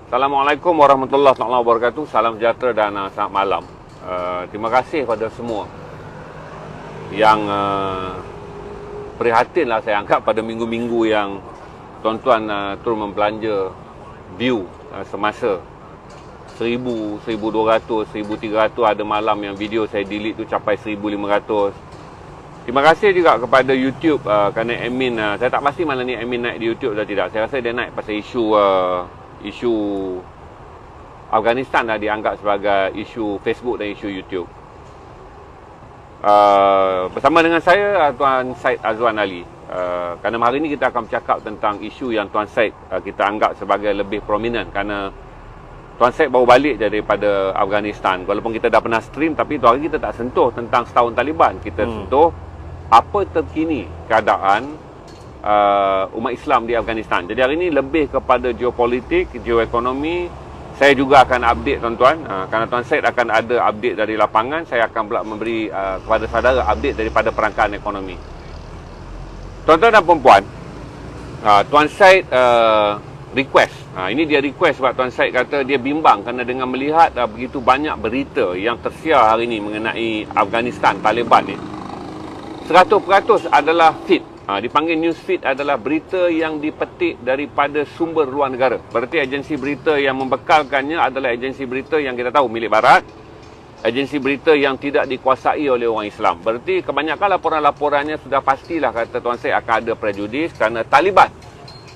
Assalamualaikum warahmatullahi wabarakatuh. Salam sejahtera dan selamat malam. Terima kasih kepada semua yang prihatinlah saya anggap pada minggu-minggu yang tuan-tuan turun membelanja view semasa 1000, 1200, 1300, ada malam yang video saya delete tu capai 1500. Terima kasih juga kepada YouTube kerana admin, saya tak pasti mana ni admin naik di YouTube atau tidak. Saya rasa dia naik pasal isu Afghanistan dah dianggap sebagai isu Facebook dan isu YouTube. Bersama dengan saya Tuan Syed Azwan Ali. Kerana hari ini kita akan bercakap tentang isu yang Tuan Syed kita anggap sebagai lebih prominent, kerana Tuan Syed baru balik daripada Afghanistan. Walaupun kita dah pernah stream, tapi tu hari kita tak sentuh tentang setahun Taliban. Kita sentuh apa terkini keadaan umat Islam di Afghanistan. Jadi hari ini lebih kepada geopolitik, geoekonomi. Saya juga akan update tuan-tuan, kerana Tuan Syed akan ada update dari lapangan. Saya akan pula memberi kepada saudara update daripada perangkaan ekonomi. Tuan-tuan dan perempuan, Tuan Syed request. Ini dia request sebab Tuan Syed kata dia bimbang kerana dengan melihat begitu banyak berita yang tersiar hari ini mengenai Afghanistan, Taliban ni. 100% adalah feed. Dipanggil news feed adalah berita yang dipetik daripada sumber luar negara. Berarti agensi berita yang membekalkannya adalah agensi berita yang kita tahu milik Barat, agensi berita yang tidak dikuasai oleh orang Islam. Berarti kebanyakan laporan-laporannya sudah pastilah kata Tuan Syed akan ada prejudis kerana Taliban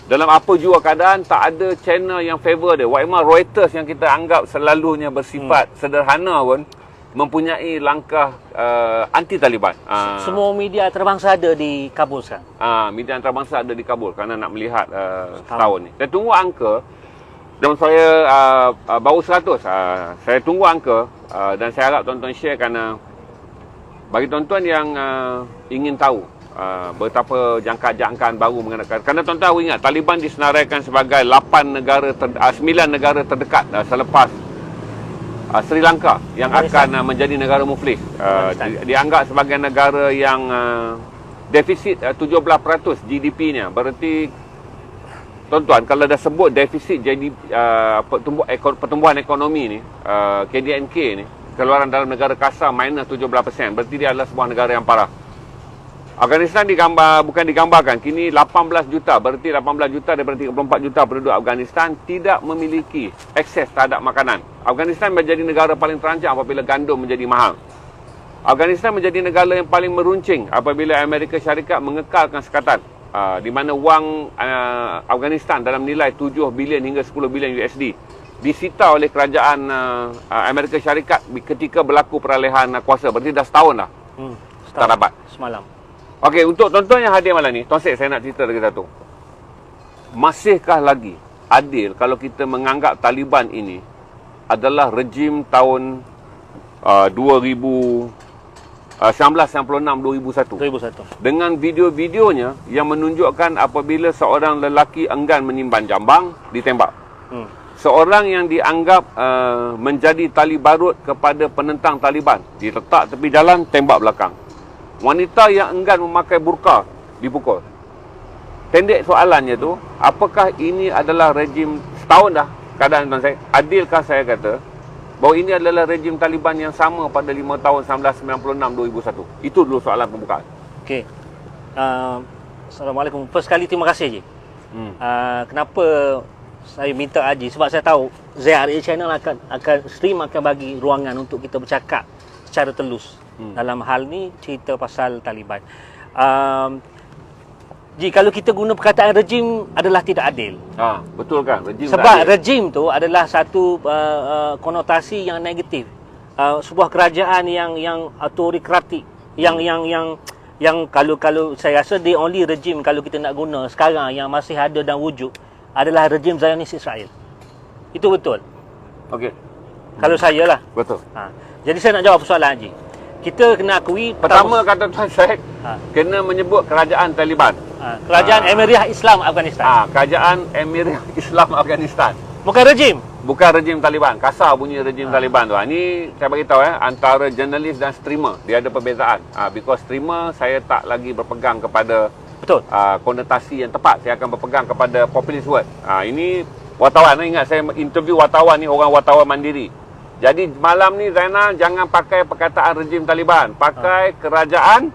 dalam apa jua keadaan tak ada channel yang favor dia. Walaupun Reuters yang kita anggap selalunya bersifat sederhana pun mempunyai langkah anti-Taliban. Semua media antarabangsa ada di Kabul sekarang. Media antarabangsa ada di Kabul kerana nak melihat setahun ni. Saya tunggu angka dan saya baru 100. Saya tunggu angka dan saya harap tuan-tuan share kerana bagi tuan-tuan yang ingin tahu betapa jangkaan baru mengenai, kerana tuan-tuan ingat Taliban disenaraikan sebagai 9 negara terdekat selepas Sri Lanka yang akan menjadi negara muflis. Dianggap sebagai negara yang defisit 17% GDP-nya. Berarti tuan-tuan kalau dah sebut defisit jadi pertumbuhan ekonomi ni, KDNK ni, keluaran dalam negara kasar minus 17%, berarti dia adalah sebuah negara yang parah. Afghanistan bukan digambarkan kini 18 juta, berarti 18 juta daripada 34 juta penduduk Afghanistan tidak memiliki akses terhadap makanan. Afghanistan menjadi negara paling terancam apabila gandum menjadi mahal. Afghanistan menjadi negara yang paling meruncing apabila Amerika Syarikat mengekalkan sekatan, di mana wang Afghanistan dalam nilai 7 bilion hingga 10 bilion USD disita oleh kerajaan Amerika Syarikat ketika berlaku peralihan kuasa. Berarti dah setahun dah. Tak dapat. Semalam. Okey, untuk tuan-tuan yang hadir malam ni, Tuan Syed saya nak cerita lagi satu. Masihkah lagi adil kalau kita menganggap Taliban ini adalah rejim tahun 1996-2001 dengan video-videonya yang menunjukkan apabila seorang lelaki enggan menimbang jambang ditembak. Seorang yang dianggap menjadi tali barut kepada penentang Taliban diletak tepi jalan, tembak belakang. Wanita yang enggan memakai burqa dipukul. Pendek soalannya tu, apakah ini adalah rejim setahun dah keadaan Tuan Syed? Adilkah saya kata bahawa ini adalah rejim Taliban yang sama pada 5 tahun 1996-2001? Itu dulu soalan pembukaan. Okey. Assalamualaikum. First kali terima kasih Haji. Kenapa saya minta Haji? Sebab saya tahu ZRA Channel akan stream, akan bagi ruangan untuk kita bercakap secara telus. Dalam hal ni cerita pasal Taliban. Ji, kalau kita guna perkataan rejim adalah tidak adil. Betul kan? Rejim sebab rejim tu adalah satu konotasi yang negatif. Sebuah kerajaan yang autokratik, yang kalau saya rasa the only rejim kalau kita nak guna sekarang yang masih ada dan wujud adalah rejim Zionis Israel. Itu betul. Okey. Kalau saya lah. Betul. Jadi saya nak jawab soalan Haji. Kita kena akui pertama kata Tuan Syed kena menyebut kerajaan Taliban. Kerajaan Emirah Islam Afghanistan. Kerajaan Emirah Islam Afghanistan. Bukan rejim. Bukan rejim Taliban. Kasar bunyi rejim Taliban tu. Ini saya bagi tahu antara jurnalis dan streamer dia ada perbezaan. Because streamer saya tak lagi berpegang kepada betul. Konotasi yang tepat. Saya akan berpegang kepada populist word. Ini wartawan. Ingat saya interview wartawan ni, orang wartawan mandiri. Jadi malam ni Zainal jangan pakai perkataan rejim Taliban, pakai kerajaan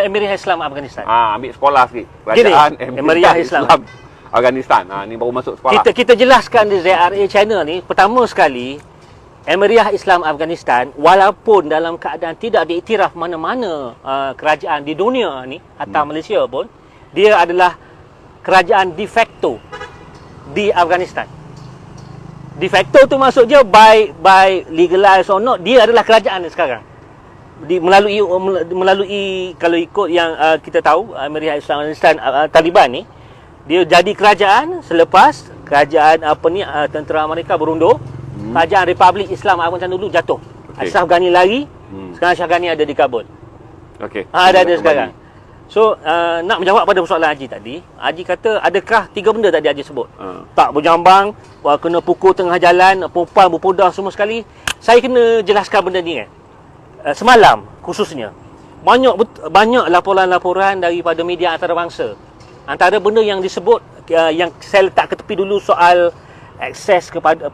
Emiriyah Islam Afghanistan. ambil sekolah sikit. Kerajaan Emiriyah Islam Afghanistan. Ni baru masuk sekolah. Kita jelaskan di ZRA channel ni, pertama sekali Emiriyah Islam Afghanistan walaupun dalam keadaan tidak diiktiraf mana-mana kerajaan di dunia ni atau Malaysia pun, dia adalah kerajaan de facto di Afghanistan. De facto tu maksud dia by legalized or not, dia adalah kerajaan sekarang. Melalui kalau ikut yang kita tahu Emiriyah Islam Afghanistan Taliban ni, dia jadi kerajaan selepas kerajaan tentera Amerika berundur. Kerajaan Republik Islam Afghanistan dulu jatuh. Ashraf Ghani lari, sekarang Ashraf Ghani ada di Kabul. Okey. Ada sekarang. So nak menjawab pada persoalan Haji tadi, Haji kata adakah 3 benda tadi Haji sebut? Tak berjambang, kena pukul tengah jalan, perempuan berpudar semua sekali. Saya kena jelaskan benda ni kan. Semalam khususnya banyak laporan-laporan daripada media antarabangsa. Antara benda yang disebut yang saya letak ke tepi dulu soal akses kepada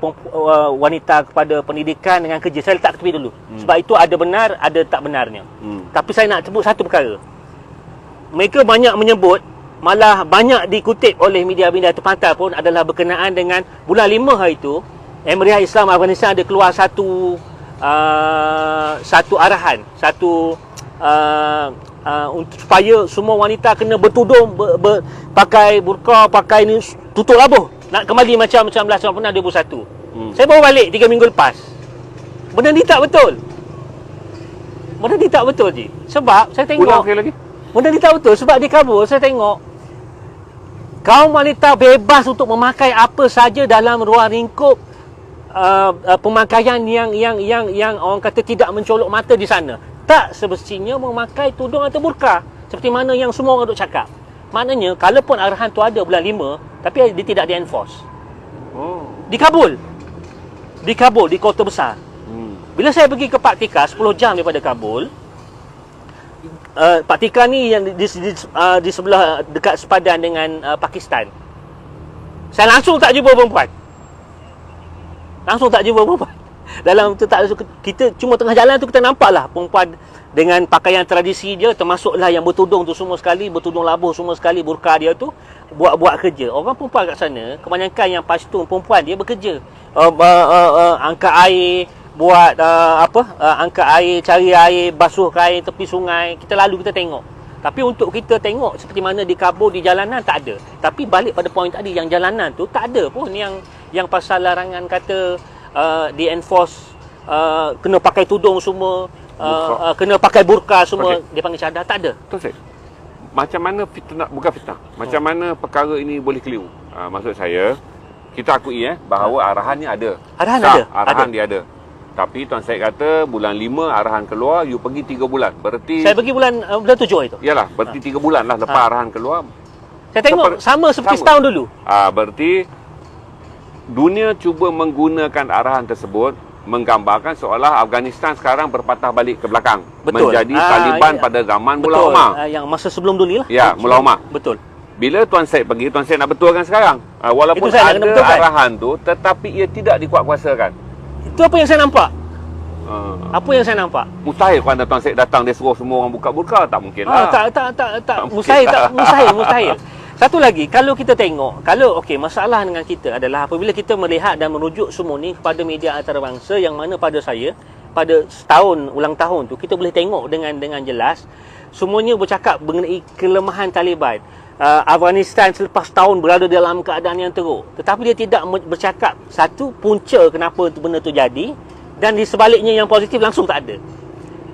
wanita kepada pendidikan dengan kerja, saya letak ke tepi dulu. Sebab itu ada benar, ada tak benarnya. Tapi saya nak sebut satu perkara. Mereka banyak menyebut, malah banyak dikutip oleh media-media terpantai pun adalah berkenaan dengan bulan 5 hari itu, Emiriyah Islam Afghanistan ada keluar satu arahan, supaya semua wanita kena bertudung, pakai burqa, pakai ni, tutup labuh. Nak kembali macam 1991. Saya baru balik 3 minggu lepas. Benda ni tak betul. Benda ni tak betul je. Sebab saya tengok Ulang sekali lagi. benda ni tak betul. Sebab di Kabul saya tengok kaum wanita bebas untuk memakai apa saja dalam ruang lingkup pemakaian yang orang kata tidak mencolok mata di sana. Tak semestinya memakai tudung atau burqa seperti mana yang semua orang duk cakap. Maknanya kalaupun arahan tu ada bulan 5 tapi dia tidak di-enforce. Di Kabul, di kota besar. Bila saya pergi ke Pak Tika 10 jam daripada Kabul, Pak Tika ni yang di sebelah dekat sepadan dengan Pakistan. Saya langsung tak jumpa perempuan. Dalam tu tak, kita cuma tengah jalan tu kita nampaklah perempuan dengan pakaian tradisi dia, termasuklah yang bertudung tu semua sekali, bertudung labuh semua sekali, burqa dia tu buat kerja. Orang perempuan kat sana, kebanyakan yang Pashtun perempuan dia bekerja. Angkat air, buat angkat air, cari air, basuh kain tepi sungai. Kita tengok. Tapi untuk kita tengok seperti mana di Kabul, di jalanan tak ada. Tapi balik pada poin tadi, yang jalanan tu tak ada pun yang pasal larangan kata di-enforce, kena pakai tudung semua, kena pakai burqa semua, dia panggil cadar, tak ada. Betul, Syed. Macam mana fitnah, bukan fitnah, macam mana perkara ini boleh keliru? Maksud saya, kita akui bahawa arahannya ada. Arahan dia ada. Tapi Tuan Syed kata bulan 5 arahan keluar, you pergi 3 bulan. Berarti saya pergi bulan 7 itu. Yalah, berarti 3 bulan lah lepas arahan keluar. Saya tengok sama seperti setahun dulu. Berarti dunia cuba menggunakan arahan tersebut menggambarkan seolah Afghanistan sekarang berpatah balik ke belakang. Betul. Menjadi Taliban pada zaman Mullah Omar. Yang masa sebelum dulu lah. Ya, Mullah Omar. Betul. Bila Tuan Syed pergi, Tuan Syed nak betulkan sekarang. Walaupun ada arahan tu, tetapi ia tidak dikuatkuasakan. Itu apa yang saya nampak. Apa yang saya nampak? Mustahil kalau Tuan Syed datang dia suruh semua orang buka burqa, tak mungkin lah. Tak mustahil. Satu lagi, kalau kita tengok, masalah dengan kita adalah apabila kita melihat dan merujuk semua ni kepada media antarabangsa, yang mana pada saya, pada setahun ulang tahun tu, kita boleh tengok dengan jelas, semuanya bercakap mengenai kelemahan Taliban. Afghanistan selepas tahun berada dalam keadaan yang teruk. Tetapi dia tidak bercakap satu punca kenapa benda tu jadi, dan di sebaliknya yang positif langsung tak ada.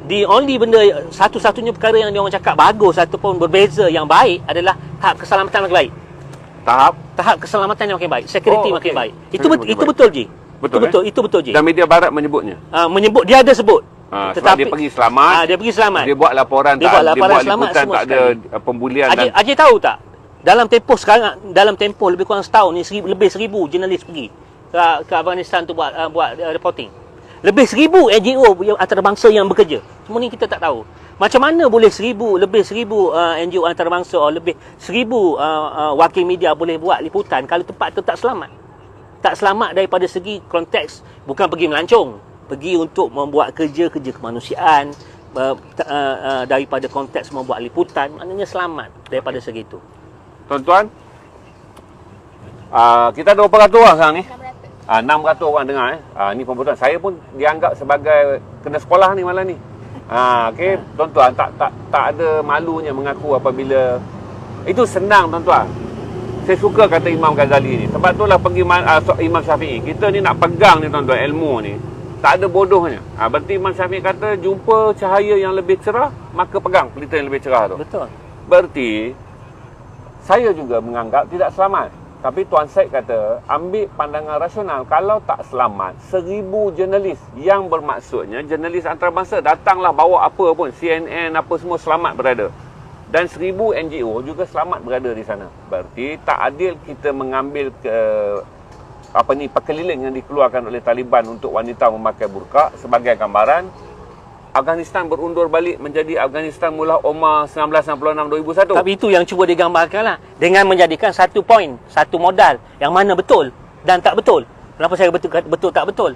The only benda, satu-satunya perkara yang dia orang cakap bagus ataupun berbeza yang baik adalah tahap keselamatan makin baik. Tahap keselamatan yang makin baik, security makin baik. Itu betul je. Itu betul je. Dan media barat menyebutnya. Menyebut, dia ada sebut. Tetapi dia pergi selamat. Dia pergi selamat. Dia buat laporan, dia buat selamat, liputan tak ada pembulian. Haji tahu tak? Dalam tempoh lebih kurang setahun ni, lebih 1,000 jurnalis pergi ke Afghanistan tu buat reporting. Lebih 1,000 NGO yang antarabangsa yang bekerja. Semua ni kita tak tahu. Macam mana boleh lebih 1000 NGO antarabangsa atau lebih 1000 wakil media boleh buat liputan kalau tempat tu tak selamat? Tak selamat daripada segi konteks, bukan pergi melancong, pergi untuk membuat kerja kemanusiaan, daripada konteks membuat liputan, maknanya selamat daripada segi itu. Tuan-tuan, kita ada berapa ratus orang sekarang ni? 600 orang dengar ni pembuatan. Saya pun dianggap sebagai kena sekolah ni malam ni. Okey, tuan-tuan, tak ada malunya mengaku apabila itu senang, tuan-tuan. Saya suka kata Imam Ghazali ni. Sebab itulah pergi Imam Syafi'i. Kita ni nak pegang ni, tuan-tuan, ilmu ni. Tak ada bodohnya. Berarti Imam Syafi'i kata jumpa cahaya yang lebih cerah, maka pegang pelita yang lebih cerah tu. Betul. Berarti saya juga menganggap tidak selamat. Tapi Tuan Syed kata, ambil pandangan rasional, kalau tak selamat, 1000 jurnalis yang bermaksudnya jurnalis antarabangsa datanglah bawa apa pun, CNN apa semua selamat berada. Dan 1000 NGO juga selamat berada di sana. Berarti tak adil kita mengambil perkeliling yang dikeluarkan oleh Taliban untuk wanita memakai burqa sebagai gambaran Afghanistan berundur balik menjadi Afghanistan mula Omar 1996-2001. Tapi itu yang cuba digambarkan lah. Dengan menjadikan satu poin, satu modal. Yang mana betul dan tak betul. Kenapa saya betul tak betul?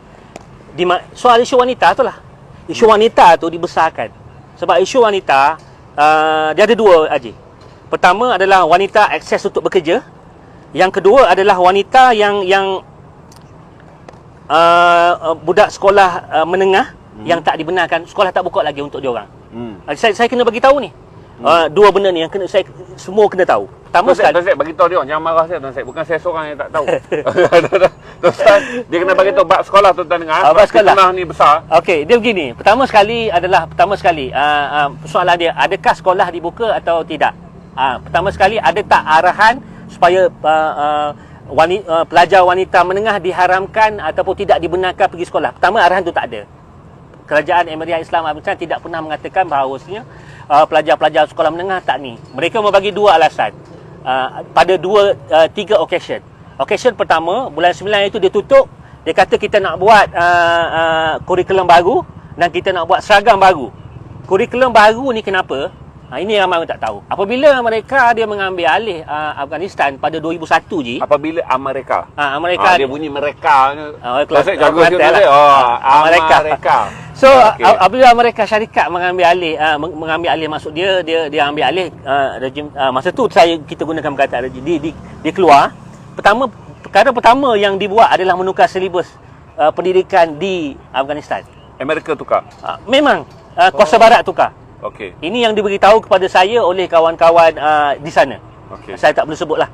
Soal isu wanita tu lah. Isu wanita tu dibesarkan. Sebab isu wanita, dia ada dua, Haji. Pertama adalah wanita akses untuk bekerja. Yang kedua adalah wanita yang budak sekolah menengah yang tak dibenarkan, sekolah tak buka lagi untuk dia orang. Saya kena bagi tahu ni. Dua benda ni yang kena saya semua kena tahu. Pertama sekali, Tuan Syed bagi tahu dia orang, jangan marah saya, Tuan Syed. Bukan saya seorang yang tak tahu. Tuan, dia kena bagi tahu bab sekolah, tuan-tuan dengar. Bab sekolah ni besar. Okey, dia begini. Pertama sekali soalan dia, adakah sekolah dibuka atau tidak? Pertama sekali, ada tak arahan supaya pelajar wanita menengah diharamkan ataupun tidak dibenarkan pergi sekolah? Pertama, arahan tu tak ada. Kerajaan Emiriah Islam Afghanistan tidak pernah mengatakan bahawasanya pelajar-pelajar sekolah menengah tak ni. Mereka membagi dua alasan pada tiga occasion. Occasion pertama, bulan 9 itu dia tutup. Dia kata kita nak buat kurikulum baru dan kita nak buat seragam baru. Kurikulum baru ni kenapa? Ini ramai orang tak tahu. Apabila mereka dia mengambil alih Afghanistan pada 2001 je. Apabila Amerika. Amerika dia bunyi mereka. Kelas jago juga dia. Amerika. So apabila mereka syarikat mengambil alih maksud dia ambil alih rejim masa tu kita gunakan perkataan rejim dia keluar. Perkara pertama yang dibuat adalah menukar silibus pendidikan di Afghanistan. Amerika tukar. Memang kuasa barat tukar. Okey. Ini yang diberitahu kepada saya oleh kawan-kawan di sana. Saya tak boleh sebutlah.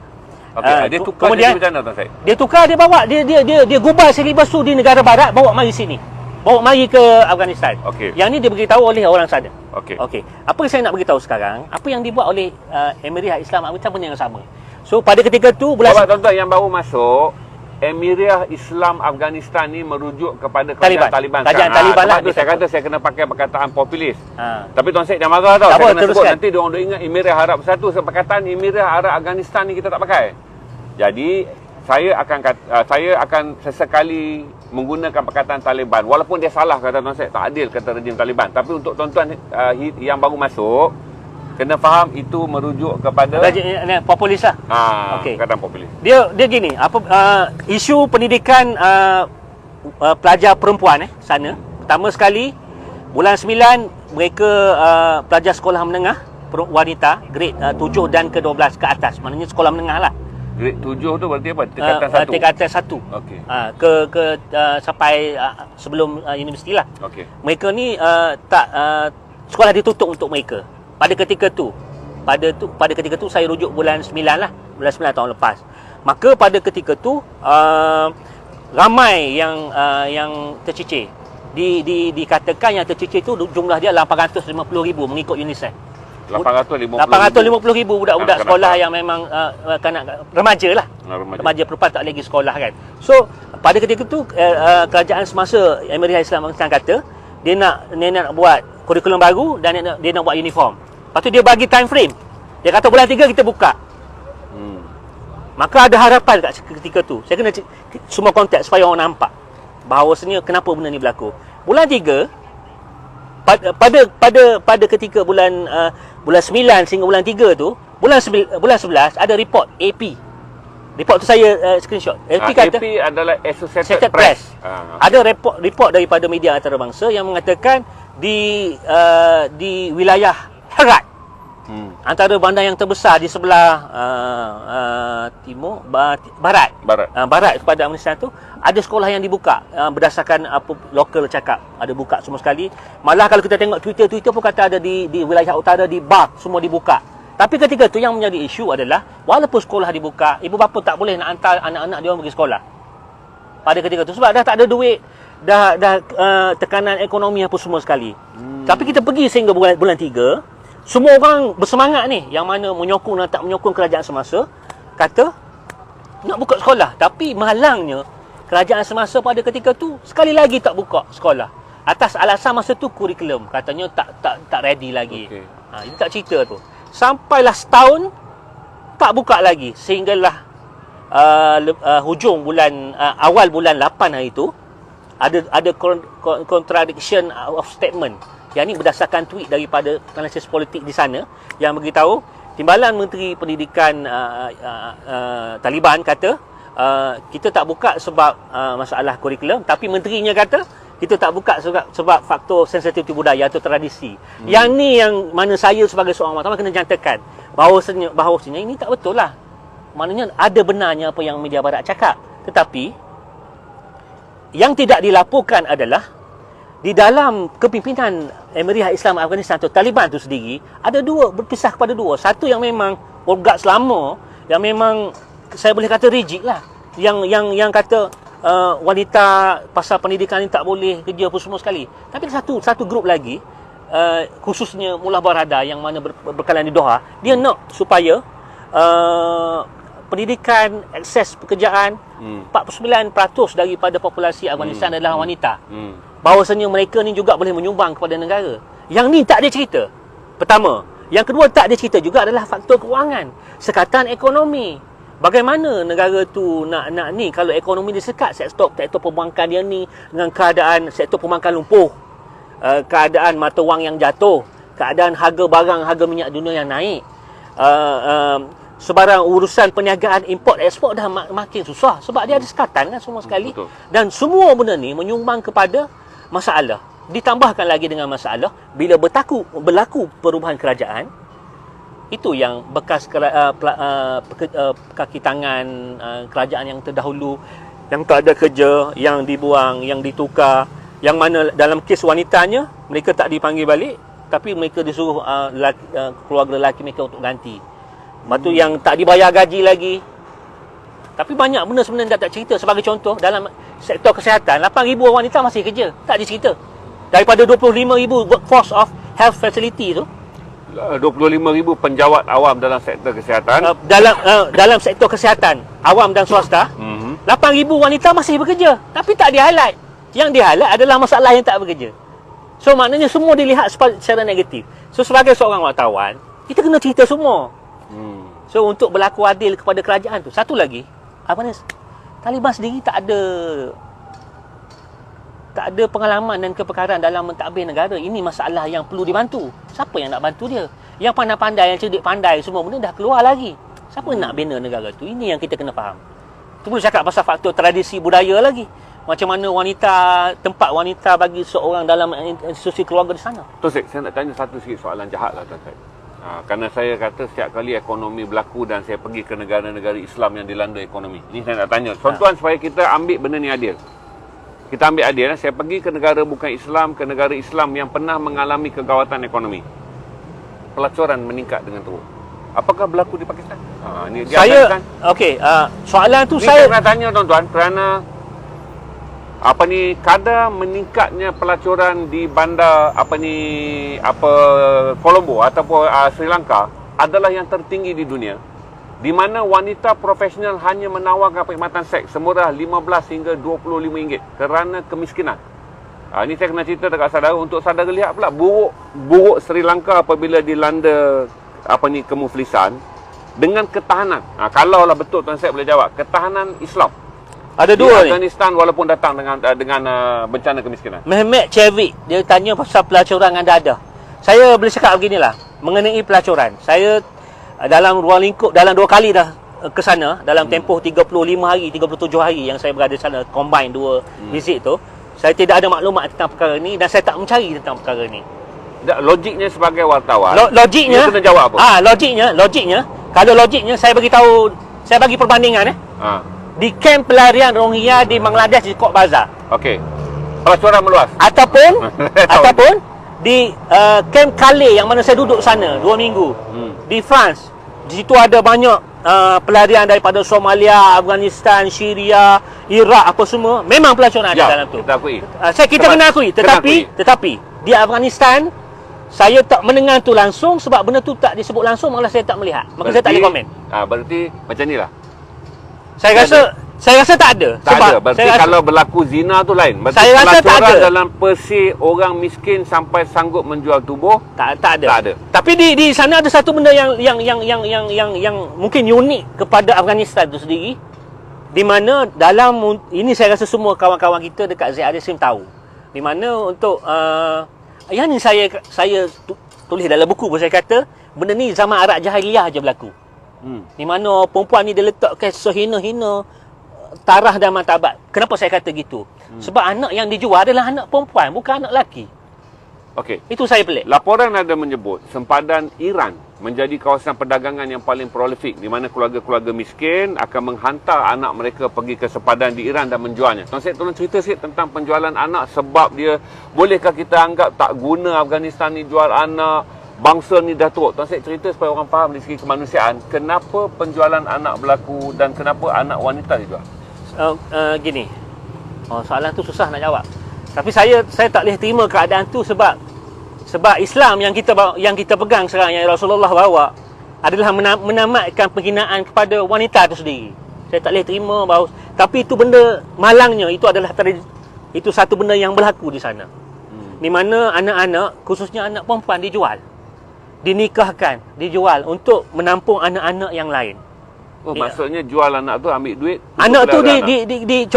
Dia tukar kemudian, macam mana, Tuan Syed? Dia tukar, dia bawa dia gubal silibus tu di negara barat, bawa mari sini. Bawa mari ke Afghanistan. Yang ni dia beritahu oleh orang sana. Okey. Apa yang saya nak beritahu sekarang, apa yang dibuat oleh Emiriah Islam Afghanistan pun yang sama. So pada ketika tu tuan-tuan yang baru masuk, Emiriah Islam Afghanistan ni merujuk kepada kerajaan Taliban. Kerajaan Taliban lah. Saya kata saya kena pakai perkataan populis. Tapi Tuan Syed jangan marah tau. Saya kena sebut nanti dia orang ingat Emiriah Arab Bersatu. Perkataan Emiriah Arab Afghanistan ni kita tak pakai. Jadi saya akan sesekali menggunakan perkataan Taliban. Walaupun dia salah kata Tuan Syed, tak adil kata rejim Taliban. Tapi untuk tuan-tuan yang baru masuk, kena faham itu merujuk kepada populis lah. Perkataan populis. Dia gini, isu pendidikan pelajar perempuan sana. Pertama sekali bulan 9 mereka pelajar sekolah menengah wanita grade 7 dan ke-12 ke atas. Maknanya sekolah menengah lah. Grade 7 tu berarti apa? Tingkatan 1. Okey. Sampai sebelum universiti lah. Mereka ni sekolah ditutup untuk mereka. Pada ketika tu saya rujuk bulan 9 lah, bulan 9 tahun lepas. Maka pada ketika tu ramai yang tercicir. Dikatakan yang tercicir tu jumlah dia 850,000 mengikut UNICEF. 850,000 budak-budak sekolah yang memang remaja lah. Remaja perempuan tak lagi sekolah kan. So pada ketika tu kerajaan semasa Emiriah Islam Afghanistan kata dia nak buat kurikulum baru dan dia nak buat uniform. Lepas tu dia bagi time frame. Dia kata bulan 3 kita buka. Maka ada harapan kat ketika tu. Saya kena semua konteks supaya orang nampak bahawasanya kenapa benda ni berlaku. Bulan 3, pada ketika bulan 9 sehingga bulan 3 tu, bulan 11 ada report AP. Report tu saya screenshot. AP kata AP adalah Associated Press. Ada report daripada media antarabangsa yang mengatakan di wilayah Herat, antara bandar yang terbesar di sebelah timur barat pada Afghanistan tu, ada sekolah yang dibuka berdasarkan apa lokal cakap, ada buka semua sekali. Malah kalau kita tengok Twitter pun kata ada di wilayah utara di Balkh semua dibuka. Tapi ketika tu yang menjadi isu adalah walaupun sekolah dibuka, ibu bapa tak boleh nak hantar anak-anak dia orang pergi sekolah pada ketika tu sebab dah tak ada duit, dah tekanan ekonomi apa semua sekali. Tapi kita pergi sehingga bulan 3, semua orang bersemangat ni, yang mana menyokong dan tak menyokong kerajaan semasa, kata nak buka sekolah. Tapi malangnya kerajaan semasa pada ketika tu sekali lagi tak buka sekolah atas alasan masa tu kurikulum katanya tak ready lagi. Ini tak cerita tu. Sampailah setahun tak buka lagi sehinggalah hujung bulan awal bulan 8 hari tu ada contradiction of statement. Yang ini berdasarkan tweet daripada analisis politik di sana yang beritahu Timbalan Menteri Pendidikan Taliban kata kita tak buka sebab masalah kurikulum, tapi menterinya kata kita tak buka sebab faktor sensitiviti budaya atau tradisi. Yang ni yang mana saya sebagai seorang wartawan kena jantakan bahawasanya ini tak betul lah. Maknanya ada benarnya apa yang media barat cakap. Tetapi yang tidak dilaporkan adalah di dalam kepimpinan Emiriyah Islam Afghanistan atau Taliban tu sendiri ada berpisah kepada dua. Satu yang memang orgas lama, yang memang saya boleh kata rigid lah, yang kata wanita pasal pendidikan ni tak boleh kerja apa semua sekali. Tapi ada satu grup lagi, khususnya Mullah Barada yang mana berkalan di Doha, dia nak supaya pendidikan, akses pekerjaan, 49% daripada populasi Afghanistan adalah wanita. Bahawasanya mereka ni juga boleh menyumbang kepada negara. Yang ni tak ada cerita. Pertama. Yang kedua, tak ada cerita juga adalah faktor kewangan, sekatan ekonomi. Bagaimana negara tu nak ni kalau ekonomi disekat, sektor perbankan dia ni dengan keadaan sektor perbankan lumpuh, keadaan mata wang yang jatuh, keadaan harga barang, harga minyak dunia yang naik, sebarang urusan perniagaan import ekspor dah makin susah sebab dia ada sekatan kan semua sekali. Betul. Dan semua benda ni menyumbang kepada masalah. Ditambahkan lagi dengan masalah bila berlaku perubahan kerajaan, itu yang bekas kaki tangan kerajaan yang terdahulu yang tak ada kerja, yang dibuang, yang ditukar, yang mana dalam kes wanitanya mereka tak dipanggil balik tapi mereka disuruh keluarga lelaki mereka untuk ganti. Lepas tu yang tak dibayar gaji lagi. Tapi banyak benda sebenarnya tak cerita. Sebagai contoh, dalam sektor kesihatan 8,000 wanita masih kerja, tak dicerita. Daripada 25,000 workforce of health facility tu, 25,000 penjawat awam dalam sektor kesihatan, dalam sektor kesihatan awam dan swasta, 8,000 wanita masih bekerja tapi tak di-highlight. Yang di-highlight adalah masalah yang tak bekerja. So maknanya semua dilihat secara negatif. So sebagai seorang wartawan, kita kena cerita semua. So untuk berlaku adil kepada kerajaan tu. Satu lagi, Taliban sendiri tak ada pengalaman dan kepekaran dalam mentadbir negara. Ini masalah yang perlu dibantu. Siapa yang nak bantu dia? Yang pandai-pandai, yang cerdik pandai, semua benda dah keluar lagi. Siapa nak bina negara tu? Ini yang kita kena faham. Tu boleh cakap pasal faktor tradisi budaya lagi. Macam mana tempat wanita bagi seorang dalam institusi keluarga di sana. Tuan Syed, saya nak tanya satu sikit soalan jahat lah Tuan Syed. Kerana saya kata setiap kali ekonomi berlaku dan saya pergi ke negara-negara Islam yang dilanda ekonomi. Ini saya nak tanya. Tuan-tuan supaya kita ambil benda ni adil. Kita ambil adil. Saya pergi ke negara bukan Islam, ke negara Islam yang pernah mengalami kegawatan ekonomi. Pelacuran meningkat dengan teruk. Apakah berlaku di Pakistan? Ini dia soalan tu ini saya nak tanya tuan-tuan kerana kadar meningkatnya pelacuran di bandar Colombo ataupun Sri Lanka adalah yang tertinggi di dunia, di mana wanita profesional hanya menawarkan perkhidmatan seks semurah 15 hingga 25 ringgit kerana kemiskinan. Ini saya kena cerita dekat saudara untuk saudara lihat pula buruk Sri Lanka apabila dilanda kemuflisan dengan ketahanan. Kalaulah betul Tuan Syed boleh jawab, ketahanan Islam Ada di dua ni. Afghanistan walaupun datang dengan bencana kemiskinan? Mehmet Chevik, dia tanya pasal pelacuran anda ada. Saya boleh cakap beginilah, mengenai pelacuran. Saya dalam ruang lingkup, dalam 2 kali dah ke sana, dalam tempoh 35 hari, 37 hari yang saya berada di sana, combine 2 visit tu. Saya tidak ada maklumat tentang perkara ni dan saya tak mencari tentang perkara ni. Logiknya sebagai wartawan, Logiknya, dia kena jawab apa? Logiknya, kalau logiknya saya bagi perbandingan di kamp pelarian Rohingya di Bangladesh di Cox's Bazar. Okey. Pelacuran meluas. Ataupun di kamp Calais yang mana saya duduk sana 2 minggu di France. Di situ ada banyak pelarian daripada Somalia, Afghanistan, Syria, Iraq, apa semua. Memang pelacuran ada dalam tu. Kita akui. Kita kena akui. Tetapi di Afghanistan saya tak mendengar tu langsung sebab benda tu tak disebut langsung, malah saya tak melihat. Maka saya tak boleh komen. Berarti macam inilah. Saya rasa tak ada. Tak sebab ada. Berarti kalau berlaku zina tu lain. Berarti saya rasa tak ada. dalam persir orang miskin sampai sanggup menjual tubuh, tak ada. Tak ada. Tapi di sana ada satu benda yang mungkin unik kepada Afghanistan tu sendiri. Di mana dalam ini saya rasa semua kawan-kawan kita dekat ZRSM tahu. Di mana untuk yang ni saya tulis dalam buku pun, saya kata benda ni zaman Arab Jahiliyah aja berlaku. Di mana perempuan ni dia letakkan sehina-hina tarah dan martabat. Kenapa saya kata gitu? Sebab anak yang dijual adalah anak perempuan, bukan anak lelaki. Okey. Itu saya pelik. Laporan ada menyebut sempadan Iran menjadi kawasan perdagangan yang paling prolifik, di mana keluarga-keluarga miskin akan menghantar anak mereka pergi ke sempadan di Iran dan menjualnya. Tuan Syed, tolong cerita sikit tentang penjualan anak, sebab dia, bolehkah kita anggap tak guna Afghanistan ni jual anak, bangsa ni dah teruk. Tuan Syed cerita supaya orang faham dari segi kemanusiaan, kenapa penjualan anak berlaku dan kenapa anak wanita dijual? Gini. Soalan tu susah nak jawab. Tapi saya tak boleh terima keadaan tu sebab Islam yang kita pegang sekarang, yang Rasulullah bawa, adalah menamatkan penghinaan kepada wanita itu sendiri. Saya tak boleh terima bahawa, tapi itu benda malangnya, itu satu benda yang berlaku di sana. Di mana anak-anak, khususnya anak perempuan, dinikahkan, dijual untuk menampung anak-anak yang lain. Maksudnya jual anak tu ambil duit. Anak tu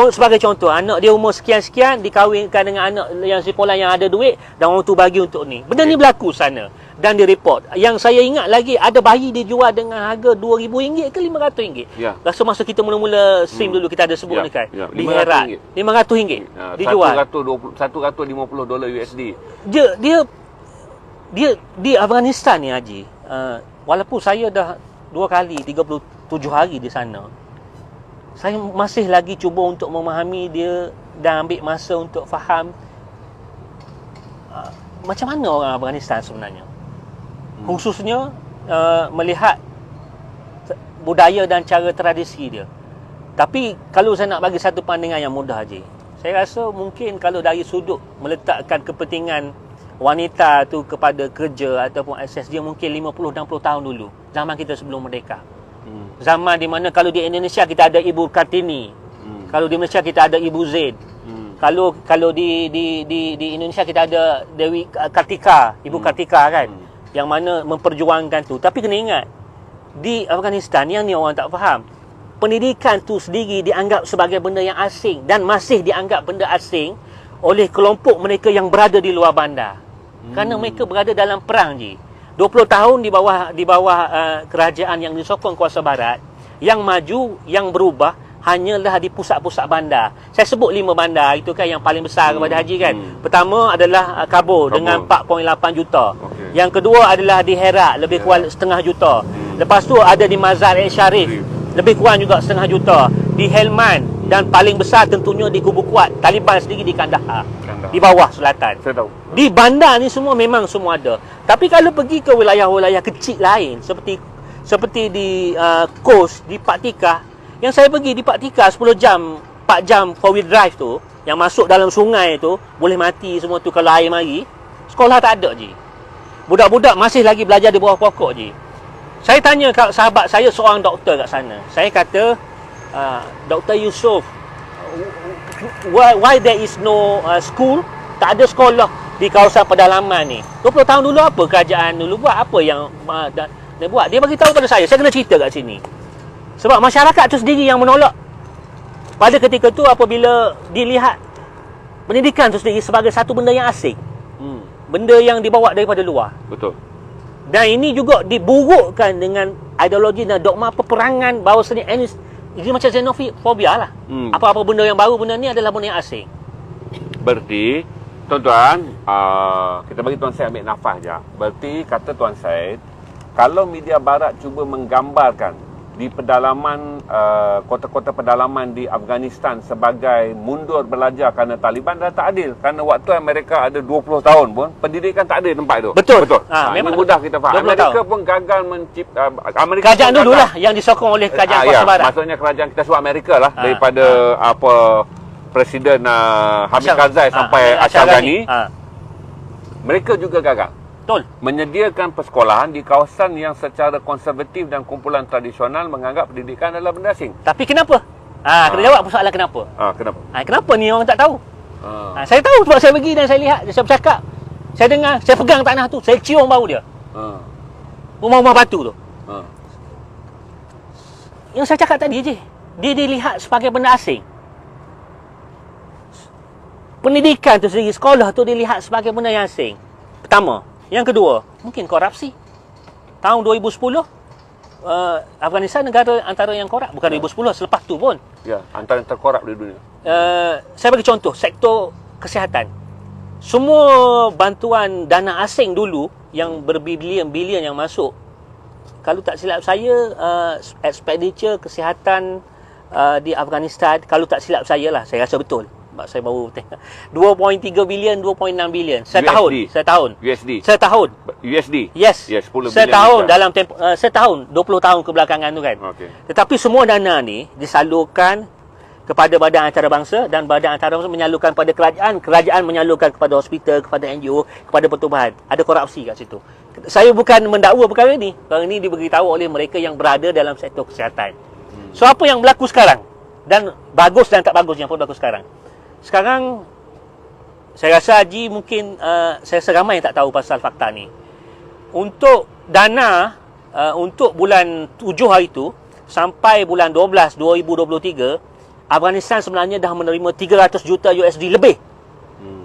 sebagai contoh, anak dia umur sekian-sekian dikahwinkan dengan anak yang sekolah yang ada duit dan orang tu bagi untuk ni. Benda ni berlaku sana dan direport. Yang saya ingat lagi, ada bayi dijual dengan harga RM2,000 ke RM500. Ya. Rasa masa kita mula-mula SIM dulu kita ada sebut ni kan. Di Herat RM500 dijual. $150 USD. Dia di Afghanistan ni, Haji. Walaupun saya dah 2 kali 37 hari di sana, saya masih lagi cuba untuk memahami dia dan ambil masa untuk faham macam mana orang Afghanistan sebenarnya. Khususnya melihat budaya dan cara tradisi dia. Tapi kalau saya nak bagi satu pandangan yang mudah, Haji, saya rasa mungkin kalau dari sudut meletakkan kepentingan wanita tu kepada kerja ataupun akses dia, mungkin 50-60 tahun dulu, zaman kita sebelum merdeka. Zaman di mana kalau di Indonesia kita ada Ibu Kartini, kalau di Malaysia kita ada Ibu Zaid, kalau di Indonesia kita ada Dewi Kartika, Ibu Kartika kan, yang mana memperjuangkan tu. Tapi kena ingat, di Afghanistan yang ni orang tak faham, pendidikan tu sendiri dianggap sebagai benda yang asing dan masih dianggap benda asing oleh kelompok mereka yang berada di luar bandar. Kerana mereka berada dalam perang, Ji. 20 tahun di bawah kerajaan yang disokong kuasa barat, yang maju, yang berubah hanyalah di pusat-pusat bandar. Saya sebut 5 bandar itu kan yang paling besar kepada Haji kan. Pertama adalah Kabul dengan 4.8 juta. Yang kedua adalah di Herat, lebih kurang setengah juta. Lepas tu ada di Mazar-e-Sharif, lebih kurang juga setengah juta. Di Helmand, dan paling besar tentunya di Kubu Kuat Taliban sendiri di Kandahar, di bawah selatan. Saya tahu. Di bandar ni semua memang semua ada. Tapi kalau pergi ke wilayah-wilayah kecil lain seperti di Kos, di Paktika, yang saya pergi di Paktika 10 jam, 4 jam 4-wheel drive tu, yang masuk dalam sungai tu, boleh mati semua tu kalau air mari. Sekolah tak ada, Ji. Budak-budak masih lagi belajar di bawah pokok, Ji. Saya tanya kat sahabat saya, seorang doktor kat sana. Saya kata, Dr. Yusof, why there is no school? Tak ada sekolah di kawasan pedalaman ni. 20 tahun dulu apa kerajaan dulu buat? Apa yang dia buat? Dia bagi tahu pada saya kena cerita kat sini. Sebab masyarakat tu sendiri yang menolak. pada ketika tu apabila dilihat pendidikan tu sendiri sebagai satu benda yang asing, benda yang dibawa daripada luar. Betul. Dan ini juga diburukkan dengan ideologi dan dogma peperangan bahawasanya ini macam xenofobia lah. Apa-apa benda yang baru, benda ni adalah benda yang asing. Berarti tuan-tuan, kita bagi Tuan Syed ambil nafas je. Berarti kata Tuan Syed, kalau media barat cuba menggambarkan di pedalaman, kota-kota pedalaman di Afghanistan sebagai mundur belajar kerana Taliban, dah tak adil. Kerana waktu Amerika ada 20 tahun pun, pendidikan tak ada tempat tu. Betul. Memang Memang mudah kita faham. Amerika tahun pun gagal mencipta... kerajaan dululah yang disokong oleh kerajaan kuasa barat. Maksudnya kerajaan kita sebut Amerika lah. Daripada Presiden Hamid Karzai sampai Ashraf Ghani. Mereka juga gagal. Betul. Menyediakan persekolahan di kawasan yang secara konservatif dan kumpulan tradisional menganggap pendidikan adalah benda asing. Tapi kenapa? Kena jawab soalan kenapa. Kenapa? Kenapa ni orang tak tahu? Saya tahu sebab saya pergi dan saya lihat, saya bercakap, saya dengar, saya pegang tanah tu, saya cium bau dia. Rumah-rumah batu tu. Yang saya cakap tadi je, dia dilihat sebagai benda asing. Pendidikan tu sendiri, sekolah tu dilihat sebagai benda yang asing. Pertama. Yang kedua, mungkin korupsi. Tahun 2010, Afghanistan negara antara yang korup. Bukan 2010, selepas tu pun. Ya, antara yang terkorup di dunia. Saya bagi contoh, sektor kesihatan. Semua bantuan dana asing dulu yang berbilion-bilion yang masuk, kalau tak silap saya, expenditure kesihatan di Afghanistan, kalau tak silap saya lah, saya rasa betul. Sebab saya baru tengok 2.3 bilion, 2.6 bilion setahun. USD. Setahun. USD. Yes. 10 bilion. Setahun dalam tempoh setahun, 20 tahun kebelakangan tu kan. Okay. Tetapi semua dana ni disalurkan kepada badan antarabangsa dan badan antarabangsa menyalurkan kepada kerajaan menyalurkan kepada hospital, kepada NGO, kepada pertubuhan. Ada korupsi kat situ. Saya bukan mendakwa perkara ni. Perkara ni diberitahu oleh mereka yang berada dalam sektor kesihatan. So apa yang berlaku sekarang? Dan bagus dan tak bagus yang pun berlaku sekarang. Sekarang saya rasa Haji mungkin saya rasa ramai yang tak tahu pasal fakta ni. Untuk dana untuk bulan 7 hari tu sampai bulan 12 2023, Afghanistan sebenarnya dah menerima 300 juta USD lebih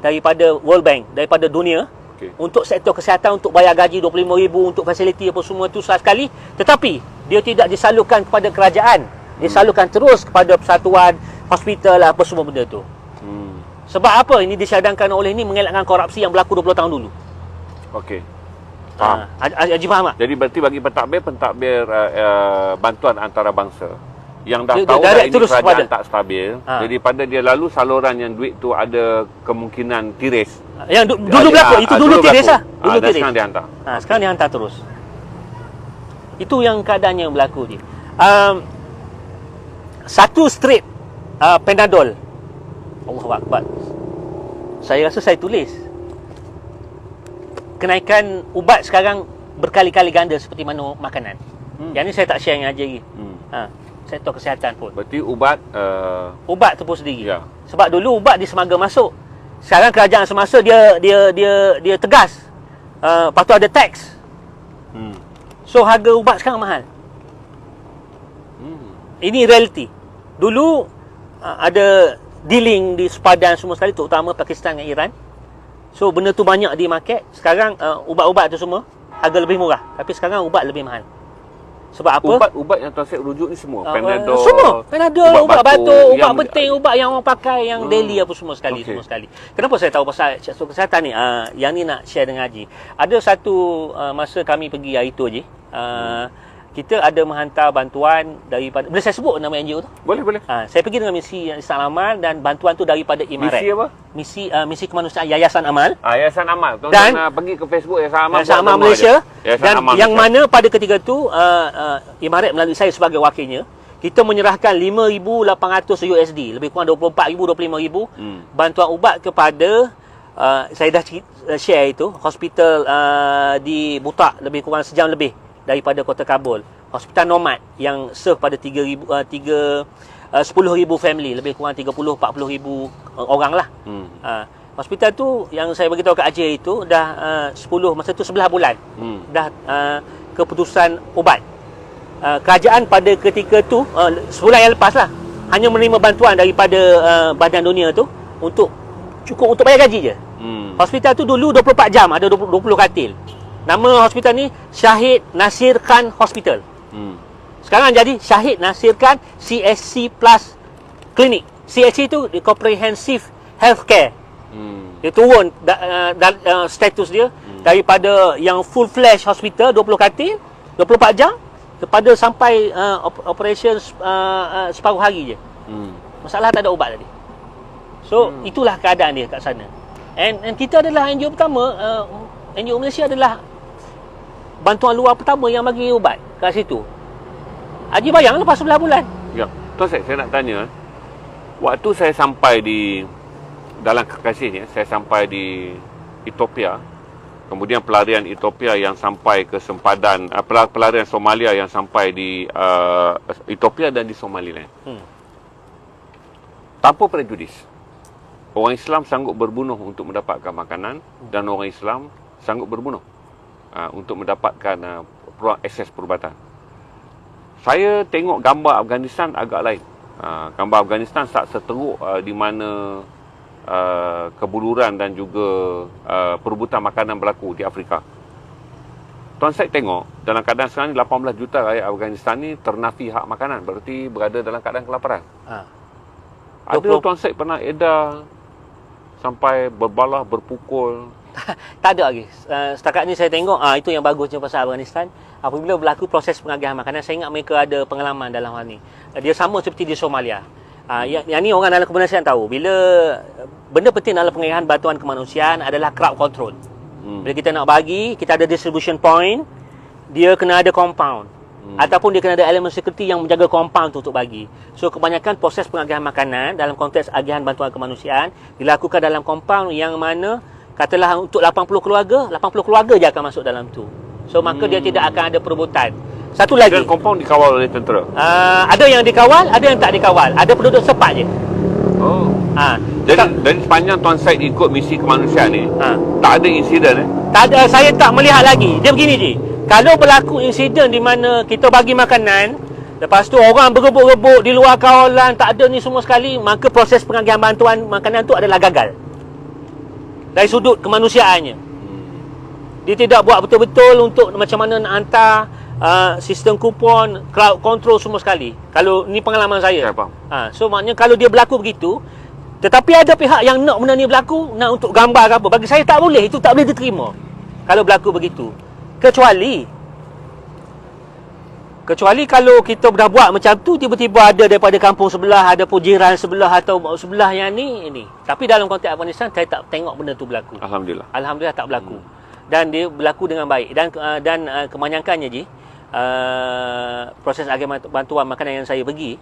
daripada World Bank, daripada dunia, untuk sektor kesihatan, untuk bayar gaji 25,000, untuk fasiliti apa semua tu sekali. Tetapi dia tidak disalurkan kepada kerajaan, disalurkan terus kepada persatuan, hospital, apa semua benda tu. Sebab apa ini disyadangkan oleh ni mengelakkan korupsi yang berlaku 20 tahun dulu. Okey. Faham. Haji faham tak? Jadi berarti bagi pentadbir bantuan antarabangsa yang dah Dia tahu dah ini terus kerajaan tak stabil, jadi pada dia lalu saluran yang duit tu ada kemungkinan tiris. Yang dulu berlaku, itu dulu tiris lah. Dulu tiris. Sekarang dia hantar. Sekarang dia hantar terus. Itu yang keadaannya yang berlaku je. Satu strip Panadol. Allahu Akbar. Saya rasa saya tulis. Kenaikan ubat sekarang berkali-kali ganda seperti mana makanan. Yang ni saya tak share dengan Haji lagi. Sektor kesihatan pun. Berarti ubat tu pun sendiri. Ya. Sebab dulu ubat disemaga masuk. Sekarang kerajaan semasa dia tegas. Lepas tu ada tax. So harga ubat sekarang mahal. Ini realiti. Dulu ada dealing di sepadan semua sekali, terutama Pakistan dengan Iran. So benda tu banyak di market. Sekarang ubat-ubat tu semua harga lebih murah. Tapi sekarang ubat lebih mahal. Sebab apa? Ubat yang Tuan Syed rujuk ni semua Panadol. Semua. Panadol, ubat batuk, ubat yang beting, ubat yang orang pakai, yang daily apa semua sekali. Semua sekali. Kenapa saya tahu pasal sektor kesihatan ni? Yang ni nak share dengan Haji. Ada satu masa kami pergi hari tu Haji. Kita ada menghantar bantuan daripada, boleh saya sebut nama NGO tu? Boleh. Saya pergi dengan misi Yayasan Amal dan bantuan tu daripada Imarat. Misi apa? Misi kemanusiaan Yayasan Amal. Yayasan Amal. Dan pergi ke Facebook Yayasan Amal. Yayasan Amal Malaysia. Dan Amal yang Malaysia. mana pada ketika tu Imarat melalui saya sebagai wakilnya, kita menyerahkan 5,800 USD, lebih kurang 24,000, 25,000 bantuan ubat kepada saya dah share itu, hospital di Butak, lebih kurang sejam lebih daripada kota Kabul. Hospital Nomad yang serve pada 10,000 family, lebih kurang 30-40,000 orang lah. Hospital tu yang saya beritahu kat Aceh itu dah 11 bulan dah keputusan ubat. Kerajaan pada ketika tu sebulan yang lepas lah hanya menerima bantuan daripada badan dunia tu untuk cukup untuk bayar gaji je. Hospital tu dulu 24 jam, ada 20 katil. Nama hospital ni Syahid Nasir Khan Hospital. Sekarang jadi Syahid Nasir Khan CSC Plus Clinic. CSC tu Comprehensive Healthcare. Dia turun status dia daripada yang full flash hospital 20 katil 24 jam kepada sampai operation separuh hari je. Masalah tak ada ubat tadi. So itulah keadaan dia kat sana. And kita adalah NGO pertama, NGO Malaysia adalah bantuan luar pertama yang bagi ubat kat situ. Haji bayang lepas 11 bulan. Ya. Tuan Syed, saya nak tanya, waktu saya sampai di dalam Kekasih ni, saya sampai di Ethiopia, kemudian pelarian Ethiopia yang sampai ke sempadan, pelarian Somalia yang sampai di Ethiopia dan di Somaliland. Tanpa prejudis, orang Islam sanggup berbunuh untuk mendapatkan makanan dan orang Islam sanggup berbunuh untuk mendapatkan akses perubatan. Saya tengok gambar Afghanistan agak lain. Gambar Afghanistan tak seteruk di mana kebuluran dan juga perebutan makanan berlaku di Afrika. Tuan Syed tengok, dalam keadaan sekarang ni 18 juta rakyat Afghanistan ni ternafi hak makanan, berarti berada dalam keadaan kelaparan. Ada Tuan Syed pernah edar sampai berbalah, berpukul? Tak ada lagi. Setakat ni saya tengok, itu yang bagusnya pasal Afghanistan. Apabila berlaku proses pengagihan makanan, saya ingat mereka ada pengalaman dalam hal ni. Dia sama seperti di Somalia. Yang ni orang dalam kemanusiaan tahu. Bila benda penting dalam pengagihan bantuan kemanusiaan adalah crowd control. Bila kita nak bagi, kita ada distribution point, dia kena ada compound. Ataupun dia kena ada elemen security yang menjaga compound tu untuk bagi. So kebanyakan proses pengagihan makanan dalam konteks agihan bantuan kemanusiaan dilakukan dalam compound yang mana katalah untuk 80 keluarga je akan masuk dalam tu. So maka dia tidak akan ada perebutan. Satu lagi, dan compound dikawal oleh tentera. ada yang dikawal, ada yang tak dikawal. Ada penduduk sepat je. Jadi sepanjang Tuan Syed ikut misi kemanusiaan ni, tak ada insiden Tak ada, saya tak melihat lagi. Dia begini je. Kalau berlaku insiden di mana kita bagi makanan, lepas tu orang berebut-rebut di luar kawalan, tak ada ni semua sekali, maka proses pengagihan bantuan makanan tu adalah gagal. Dari sudut kemanusiaannya. Dia tidak buat betul-betul untuk macam mana nak hantar sistem kupon, crowd control semua sekali. Kalau ni pengalaman saya. So maknanya kalau dia berlaku begitu, tetapi ada pihak yang nak benda ni berlaku, nak untuk gambar ke apa. Bagi saya tak boleh, itu tak boleh diterima. Kalau berlaku begitu. Kecuali kalau kita dah buat macam tu, tiba-tiba ada daripada kampung sebelah, ada pun jiran sebelah atau sebelah yang ni. Tapi dalam konteks Afghanistan, saya tak tengok benda tu berlaku. Alhamdulillah tak berlaku. Dan dia berlaku dengan baik. Dan kebanyakannya je, proses agihan bantuan makanan yang saya pergi,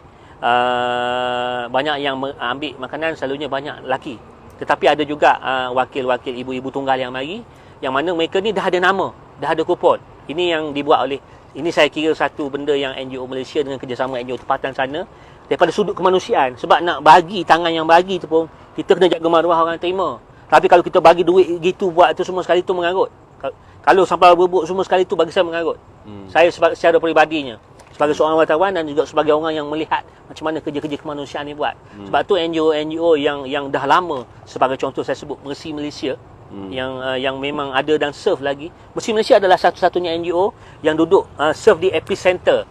banyak yang ambil makanan selalunya banyak lelaki. Tetapi ada juga wakil-wakil ibu-ibu tunggal yang mari, yang mana mereka ni dah ada nama, dah ada kupon. Ini yang dibuat oleh, ini saya kira satu benda yang NGO Malaysia dengan kerjasama NGO tempatan sana, daripada sudut kemanusiaan. Sebab nak bagi, tangan yang bagi tu pun, kita kena jaga maruah orang terima. Tapi kalau kita bagi duit gitu buat tu semua sekali tu mengarut. Kalau sampai berebut semua sekali tu, bagi saya mengarut. Saya secara peribadinya, sebagai seorang wartawan dan juga sebagai orang yang melihat macam mana kerja-kerja kemanusiaan ni buat. Sebab tu NGO yang dah lama, sebagai contoh saya sebut Mercy Malaysia, yang memang ada dan serve lagi. Mercy Malaysia adalah satu-satunya NGO yang duduk serve di epicenter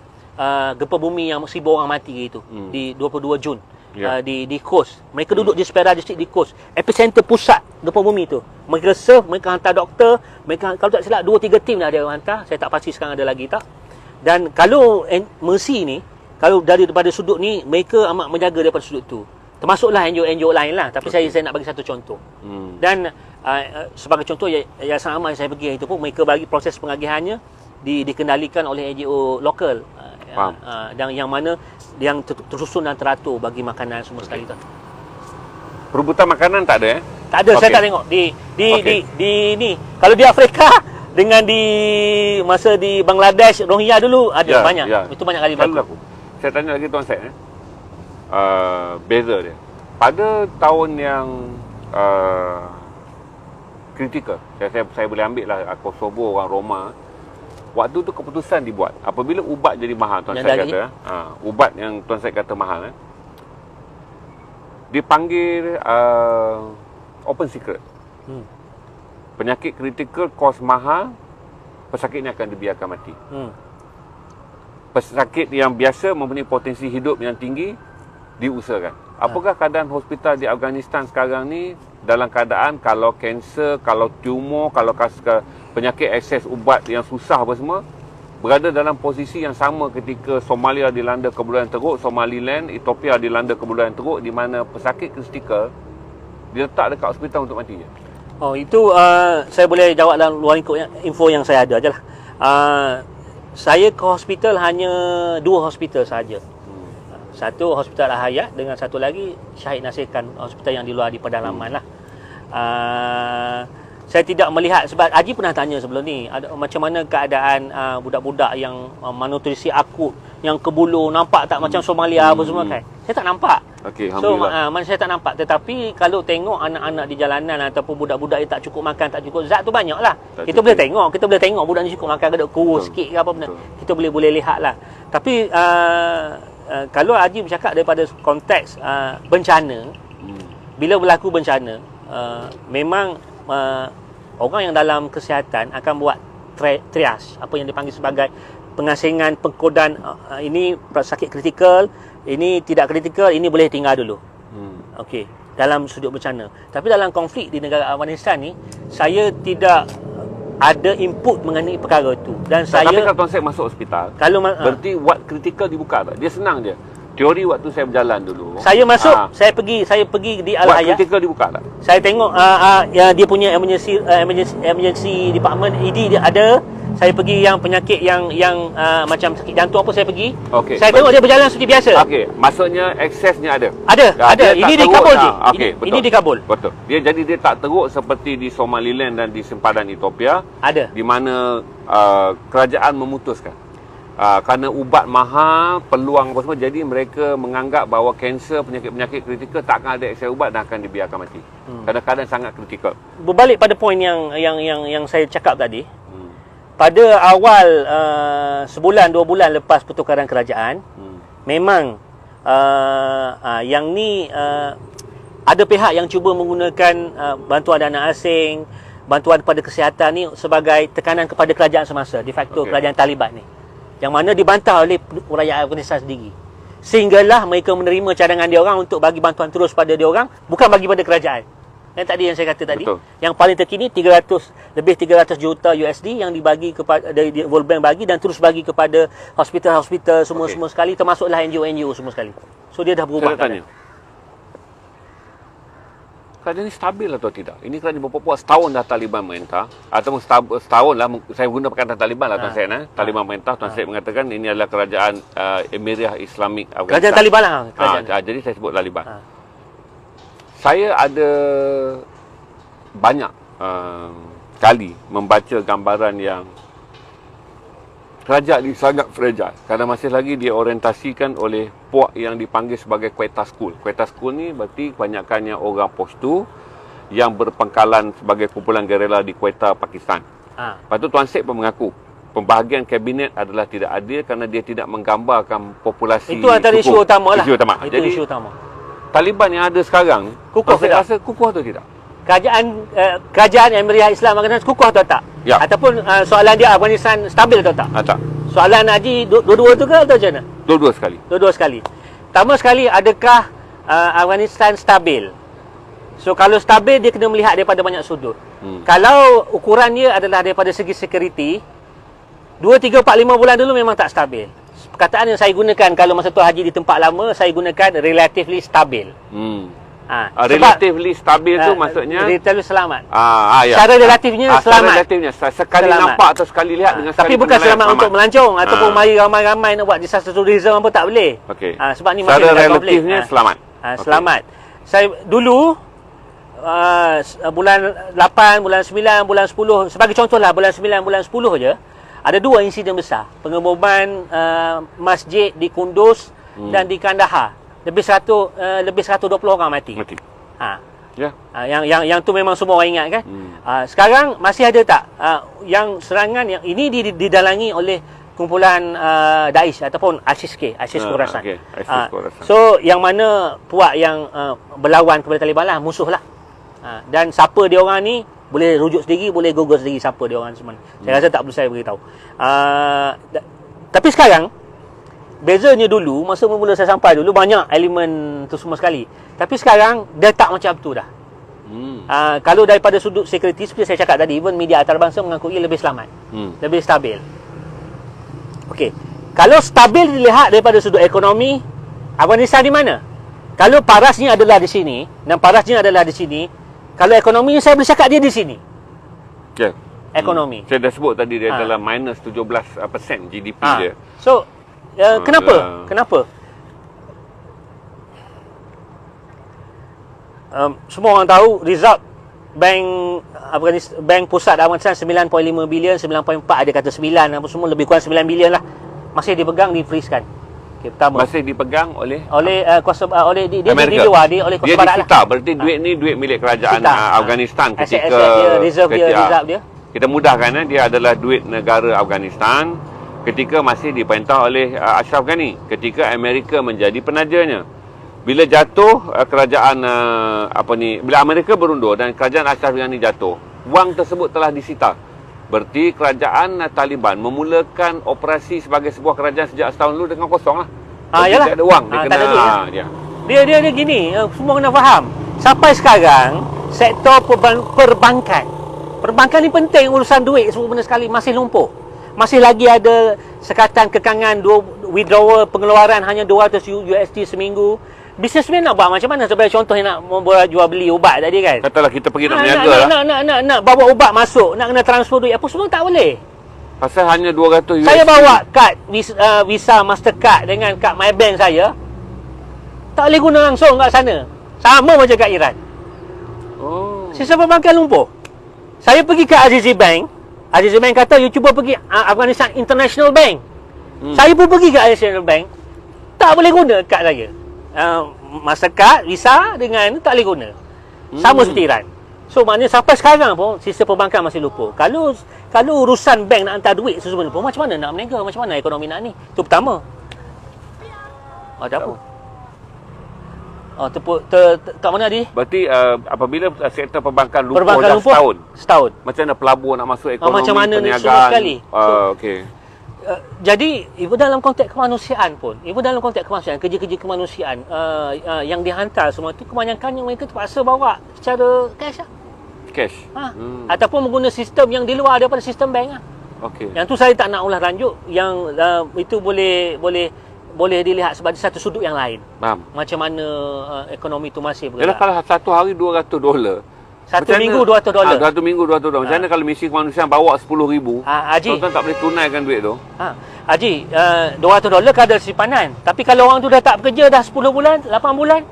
gempa bumi yang 1000 orang mati itu di 22 Jun. Di Coast. Mereka duduk di Perak District di Coast. Epicenter pusat gempa bumi tu. Mereka serve, mereka hantar doktor, mereka kalau tak silap 2-3 tim dah dia hantar. Saya tak pasti sekarang ada lagi tak. Dan kalau Mercy ni, kalau daripada sudut ni, mereka amat menjaga daripada sudut tu. Termasuklah NGO lain lah. Tapi saya nak bagi satu contoh. Dan sebagai contoh, Yayasan Amal yang saya pergi itu pun, mereka bagi proses pengagihannya dikendalikan oleh NGO lokal. Dan yang mana yang tersusun dan teratur bagi makanan semua sekali tu. Perebutan makanan tak ada Tak ada, saya tak tengok di ni. Kalau di Afrika dengan di masa di Bangladesh, Rohingya dulu ada banyak. Itu banyak kali berlaku. Saya tanya lagi Tuan Syed, beza dia. Pada tahun yang kritikal, saya boleh ambil lah Kosovo, orang Roma. Waktu tu keputusan dibuat apabila ubat jadi mahal. Tuan Syed kata ubat yang Tuan Syed kata mahal, dipanggil open secret. Penyakit kritikal kos mahal, pesakit ini akan dibiarkan mati. Pesakit yang biasa mempunyai potensi hidup yang tinggi diusahakan. Apakah keadaan hospital di Afghanistan sekarang ni dalam keadaan kalau kanser, kalau tumor, kalau penyakit akses ubat yang susah apa semua, berada dalam posisi yang sama ketika Somalia dilanda kebulauan teruk, Somaliland, Ethiopia dilanda kebulauan teruk, di mana pesakit kritikal diletak dekat hospital untuk mati je. Oh, itu saya boleh jawab dalam luar info yang saya ada je lah. Saya ke hospital hanya 2 hospital saja. Satu hospital Al-Hayat dengan satu lagi Syahid Nasir Khan, hospital yang di luar di pedalaman lah. Saya tidak melihat, sebab Haji pernah tanya sebelum ni, macam mana keadaan budak-budak yang malnutrisi akut, yang kebulu, nampak tak macam Somalia apa semua kan? Saya tak nampak. Okey, So, alhamdulillah. saya tak nampak. Tetapi kalau tengok anak-anak di jalanan ataupun budak-budak yang tak cukup makan, tak cukup zat tu banyak lah. Kita boleh tengok budak ni cukup makan, kadang kurus sikit ke apa benda. Kita boleh lihat lah. Tapi kalau Haji bercakap daripada konteks bencana, bila berlaku bencana, memang orang yang dalam kesihatan akan buat triage, apa yang dipanggil sebagai pengasingan, pengkodan, ini sakit kritikal, ini tidak kritikal, ini boleh tinggal dulu. Okey, dalam sudut bencana. Tapi dalam konflik di negara Afghanistan ni, saya tidak ada input mengenai perkara itu. Dan Tapi kalau Tuan Syed masuk hospital, kalau berarti ward kritikal dibuka tak? Dia senang je. Teori waktu saya berjalan dulu. saya masuk, saya pergi di Ward Al-Hayat. kritikal dibuka tak? Saya tengok ya, dia punya emergency department ED dia ada. Saya pergi yang penyakit yang macam sakit jantung apa, saya pergi. Okey. Saya tengok dia berjalan seperti biasa. Okey, maksudnya aksesnya ada. Ada. Dia Ini tak di teruk Kabul tak? je. Okey, betul. Ini di Kabul. Betul. Jadi dia tak teruk seperti di Somaliland dan di sempadan Ethiopia, Ada. di mana kerajaan memutuskan kerana ubat mahal, peluang apa semua, jadi mereka menganggap bahawa kanser, penyakit-penyakit kritikal tak akan ada akses ubat dan akan dibiarkan mati. Kadang-kadang sangat kritikal. Berbalik pada poin yang saya cakap tadi. Pada awal sebulan 2 bulan lepas pertukaran kerajaan, memang yang ni ada pihak yang cuba menggunakan bantuan dana asing, bantuan kepada kesihatan ni sebagai tekanan kepada kerajaan semasa, de facto kerajaan Taliban ni, yang mana dibantah oleh rakyat Afghanistan sendiri. Sehinggalah mereka menerima cadangan dia orang untuk bagi bantuan terus pada dia orang, bukan bagi pada kerajaan. Yang tadi yang saya kata tadi, betul. Yang paling terkini 300 juta USD yang dibagi kepada dari World Bank bagi dan terus bagi kepada hospital-hospital semua sekali, termasuklah NGO semua sekali. So dia dah berubah. Saya tanya, keadaan ini stabil atau tidak? Ini kerana berapa setahun dah Taliban merintah, ataupun setahun lah, saya guna perkataan Taliban lah Tuan Syed. Taliban merintah, Tuan Syed mengatakan ini adalah kerajaan Emirah Islamik Afghanistan. Kerajaan Taliban lah. Jadi saya sebut Taliban. Saya ada banyak kali membaca gambaran yang kerajaan ini sangat fragile kerana masih lagi diorientasikan oleh puak yang dipanggil sebagai Quetta School. Quetta School ni berarti kebanyakannya orang postu yang berpangkalan sebagai kumpulan gerila di Quetta, Pakistan. Lepas tu Tuan Syed pun mengaku pembahagian kabinet adalah tidak adil kerana dia tidak menggambarkan populasi. Itu antara isu utama lah. Isu utama. Itu Jadi isu utama. Taliban yang ada sekarang, Kukuh Tuan Syed tidak? rasa kukuh atau tidak? Kerajaan Emirah Islam Afghanistan kukuh atau tak? Ya. Ataupun soalan dia Afghanistan stabil atau tak? Tak. Soalan Haji dua-dua tu ke atau macam mana? Dua-dua sekali. Dua-dua sekali. Pertama sekali, adakah Afghanistan stabil? So kalau stabil, dia kena melihat daripada banyak sudut. Kalau ukuran dia adalah daripada segi security, 2, 3, 4, 5 bulan dulu memang tak stabil. Perkataan yang saya gunakan kalau masa tu Haji di tempat lama, saya gunakan relatively stabil. Relatively stabil tu maksudnya relatively selamat. Ya. Secara relatifnya selamat. Secara relatifnya sekali Selamat. nampak atau sekali lihat dengan sekali tapi bukan penilaian selamat untuk melancong ataupun mari ramai-ramai nak buat disaster tourism apa, tak boleh. Okey. Sebab ni masih secara ada konflik. relatifnya selamat. Selamat. Saya dulu bulan 8, bulan 9, bulan 10, sebagai contohlah bulan 9, bulan 10 je, ada 2 insiden besar. Pengeboman masjid di Kunduz dan di Kandahar. Lebih 120 orang mati. Ya. Yang tu memang semua orang ingat kan. Sekarang masih ada tak yang serangan yang ini didalangi oleh kumpulan Daesh ataupun ISIS Khorasan. Okay. ISIS Khorasan. So yang mana puak yang berlawan kepada Taliban lah, musuh lah. Dan siapa dia orang ni boleh rujuk sendiri, boleh google sendiri siapa dia orang sebenarnya. Saya rasa tak perlu saya beritahu. Tapi sekarang bezanya dulu, masa mula saya sampai dulu banyak elemen tu semua sekali. Tapi sekarang dia tak macam tu dah. Kalau daripada sudut security, seperti saya cakap tadi, even media antarabangsa mengakui lebih selamat, lebih stabil. Okey, kalau stabil dilihat daripada sudut ekonomi, Afghanistan di mana? Kalau parasnya adalah di sini dan parasnya adalah di sini, kalau ekonomi saya boleh cakap dia di sini. Okay. Ekonomi. Saya dah sebut tadi dia adalah minus 17% GDP dia. So, kenapa? Kenapa? Semua orang tahu result Bank Afghanistan, Bank Pusat Afghanistan 9.5 bilion, 9.4 ada kata 9, apa semua lebih kurang 9 bilion lah. Masih dipegang, di-freeze-kan. Okay, pertama. Masih dipegang oleh kuasa oleh dia di Amerika. luar, dia oleh kuasa dia barat lah. disita, berarti duit ni duit milik kerajaan Afghanistan ketika aset dia, reserve dia. Kita mudahkan dia adalah duit negara Afghanistan ketika masih diperintah oleh Ashraf Ghani, ketika Amerika menjadi penajanya. Bila jatuh kerajaan bila Amerika berundur dan kerajaan Ashraf Ghani jatuh, wang tersebut telah disita. Berarti kerajaan Taliban memulakan operasi sebagai sebuah kerajaan sejak setahun dulu dengan kosong lah. Yalah. Tak ada wang, dia kena dia gini, semua kena faham. Sampai sekarang sektor perbankan ni penting, urusan duit semua benda sekali masih lumpuh. Masih lagi ada sekatan kekangan withdrawal pengeluaran hanya 200 USD seminggu. Businessman nak buat macam mana? Sebagai contoh nak jual beli ubat tadi kan. Katalah kita pergi nak berniaga lah. Nak bawa ubat masuk, nak kena transfer duit apa semua tak boleh. Pasal hanya 200 USD. Saya bawa kad Visa Mastercard dengan kad MyBank saya, tak boleh guna langsung kat sana. Sama macam kat Iran. Sistem perbankan lumpuh. Saya pergi ke Azizi Bank. Azizi Bank kata you cuba pergi Afghanistan International Bank. Saya pun pergi ke International Bank, tak boleh guna kad saya. Mastercard, Visa dengan tak boleh guna. Sama seperti Iran. So maknanya sampai sekarang pun sistem perbankan masih lumpuh. Kalau urusan bank nak hantar duit sesuatu pun, macam mana nak berniaga, macam mana ekonomi nak ni? Itu pertama. Ada apa? Kat mana tadi? Berarti apabila sektor perbankan lumpuh dah setahun. Macam mana pelabur nak masuk ekonomi, macam mana perniagaan? Semua sekali. Okey. Jadi ibu dalam konteks kemanusiaan pun, kerja-kerja kemanusiaan yang dihantar semua tu kebanyakannya mereka terpaksa bawa secara cash lah. Cash. Ataupun menggunakan sistem yang di luar daripada sistem bank lah. Okey. Yang tu saya tak nak ulas lanjut, yang itu boleh dilihat sebagai satu sudut yang lain. Faham. Macam mana ekonomi tu masih bergerak. Yalah, kalau satu hari $200. Satu minggu $200. Satu minggu $200. Macam mana kalau misi kemanusiaan bawa 10,000? Haji, tuan-tuan tak boleh tunaikan duit tu. Haji, $200 kadar simpanan. Tapi kalau orang tu dah tak bekerja dah 10 bulan, 8 bulan,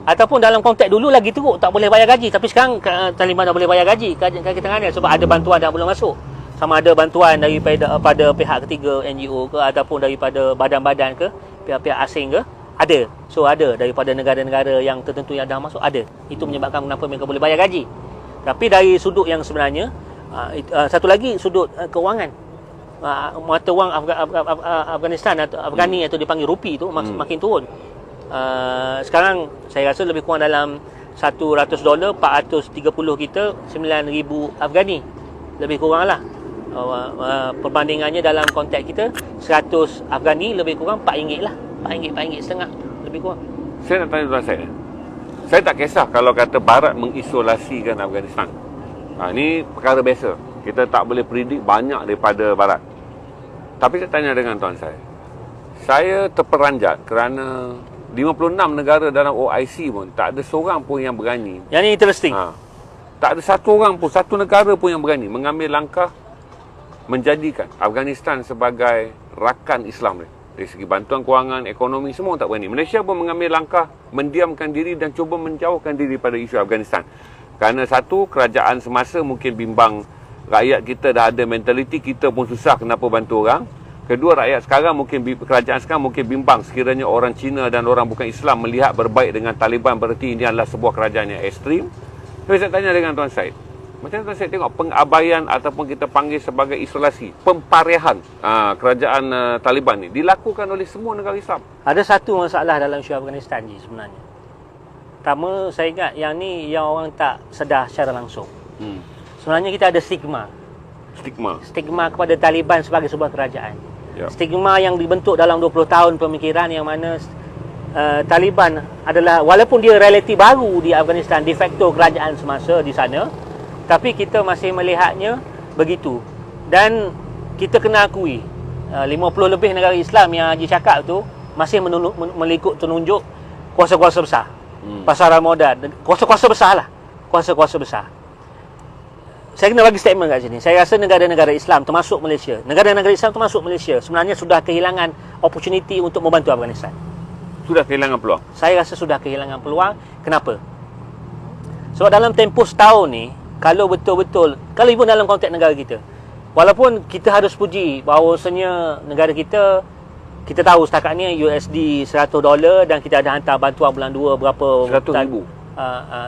ataupun dalam konteks dulu lagi teruk, tak boleh bayar gaji. Tapi sekarang Taliban dah boleh bayar gaji kajian sebab ada bantuan dah boleh masuk. Sama ada bantuan daripada pihak ketiga, NGO ke, ataupun daripada badan-badan ke, pihak-pihak asing ke, ada. So ada daripada negara-negara yang tertentu yang dah masuk, ada. Itu menyebabkan kenapa mereka boleh bayar gaji. Tapi dari sudut yang sebenarnya, satu lagi sudut keuangan, mata wang Afghanistan atau Afghani atau dipanggil rupi tu makin turun. Sekarang saya rasa lebih kurang dalam $100, 430 kita 9,000 Afghani, lebih kurang lah. Perbandingannya dalam konteks kita 100 Afghani lebih kurang RM4 lah, RM4.5 lebih kurang. Saya nak tanya tuan saya tak kisah kalau kata Barat mengisolasikan Afghanistan. Ini perkara biasa, kita tak boleh predik banyak daripada Barat. Tapi saya tanya dengan tuan saya terperanjat kerana 56 negara dalam OIC pun tak ada seorang pun yang berani. Yang ni interesting. Tak ada satu orang pun, satu negara pun yang berani mengambil langkah menjadikan Afghanistan sebagai rakan Islam dari segi bantuan kewangan, ekonomi, semua tak berani. Malaysia pun mengambil langkah mendiamkan diri dan cuba menjauhkan diri pada isu Afghanistan. Kerana satu, kerajaan semasa mungkin bimbang rakyat kita dah ada mentaliti kita pun susah kenapa bantu orang. Kedua, kerajaan sekarang mungkin bimbang sekiranya orang Cina dan orang bukan Islam melihat berbaik dengan Taliban, berarti ini adalah sebuah kerajaan yang ekstrim. Tapi saya tanya dengan Tuan Syed, Macam mana saya tengok pengabaian ataupun kita panggil sebagai isolasi, pemparihan kerajaan Taliban ni dilakukan oleh semua negara Islam. Ada satu masalah dalam isu Afghanistan ni sebenarnya. Pertama, saya ingat yang ni yang orang tak sedar secara langsung. Sebenarnya kita ada stigma kepada Taliban sebagai sebuah kerajaan. Stigma yang dibentuk dalam 20 tahun pemikiran yang mana Taliban adalah, walaupun dia relatif baru di Afghanistan, de facto kerajaan semasa di sana, tapi kita masih melihatnya begitu. Dan kita kena akui 50 lebih negara Islam yang Haji cakap tu masih melikut tunjuk kuasa-kuasa besar. Pasaran modal, kuasa-kuasa besar lah. Kuasa-kuasa besar. Saya kena bagi statement kat sini. Saya rasa negara-negara Islam termasuk Malaysia, negara-negara Islam termasuk Malaysia sebenarnya sudah kehilangan opportunity untuk membantu Afghanistan. Sudah kehilangan peluang? Saya rasa sudah kehilangan peluang. Kenapa? Sebab dalam tempoh setahun ni, kalau betul-betul, kalau ibu dalam konteks negara kita, walaupun kita harus puji bahawasanya negara kita tahu setakat ni USD $100 dan kita ada hantar bantuan bulan 2 berapa 100,000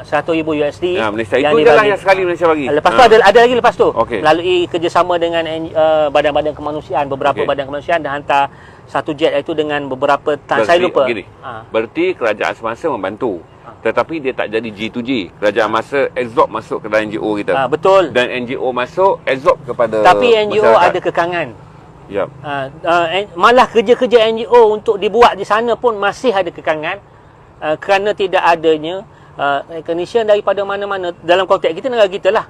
100,000 USD. Ya, Malaysia itu je lah yang sekali Malaysia bagi. Lepas tu ada lagi lepas tu. Okay. Melalui kerjasama dengan badan-badan kemanusiaan, beberapa badan kemanusiaan dan hantar satu jet itu dengan beberapa tan. Saya lupa. Gini, berarti kerajaan semasa membantu. Tetapi dia tak jadi G2G. Kerajaan masa absorb masuk ke dalam NGO kita. Betul. Dan NGO masuk absorb kepada tapi NGO masyarakat. ada kekangan. Yep. Malah kerja-kerja NGO untuk dibuat di sana pun masih ada kekangan kerana tidak adanya recognition daripada mana-mana dalam konteks kita, negara kita lah.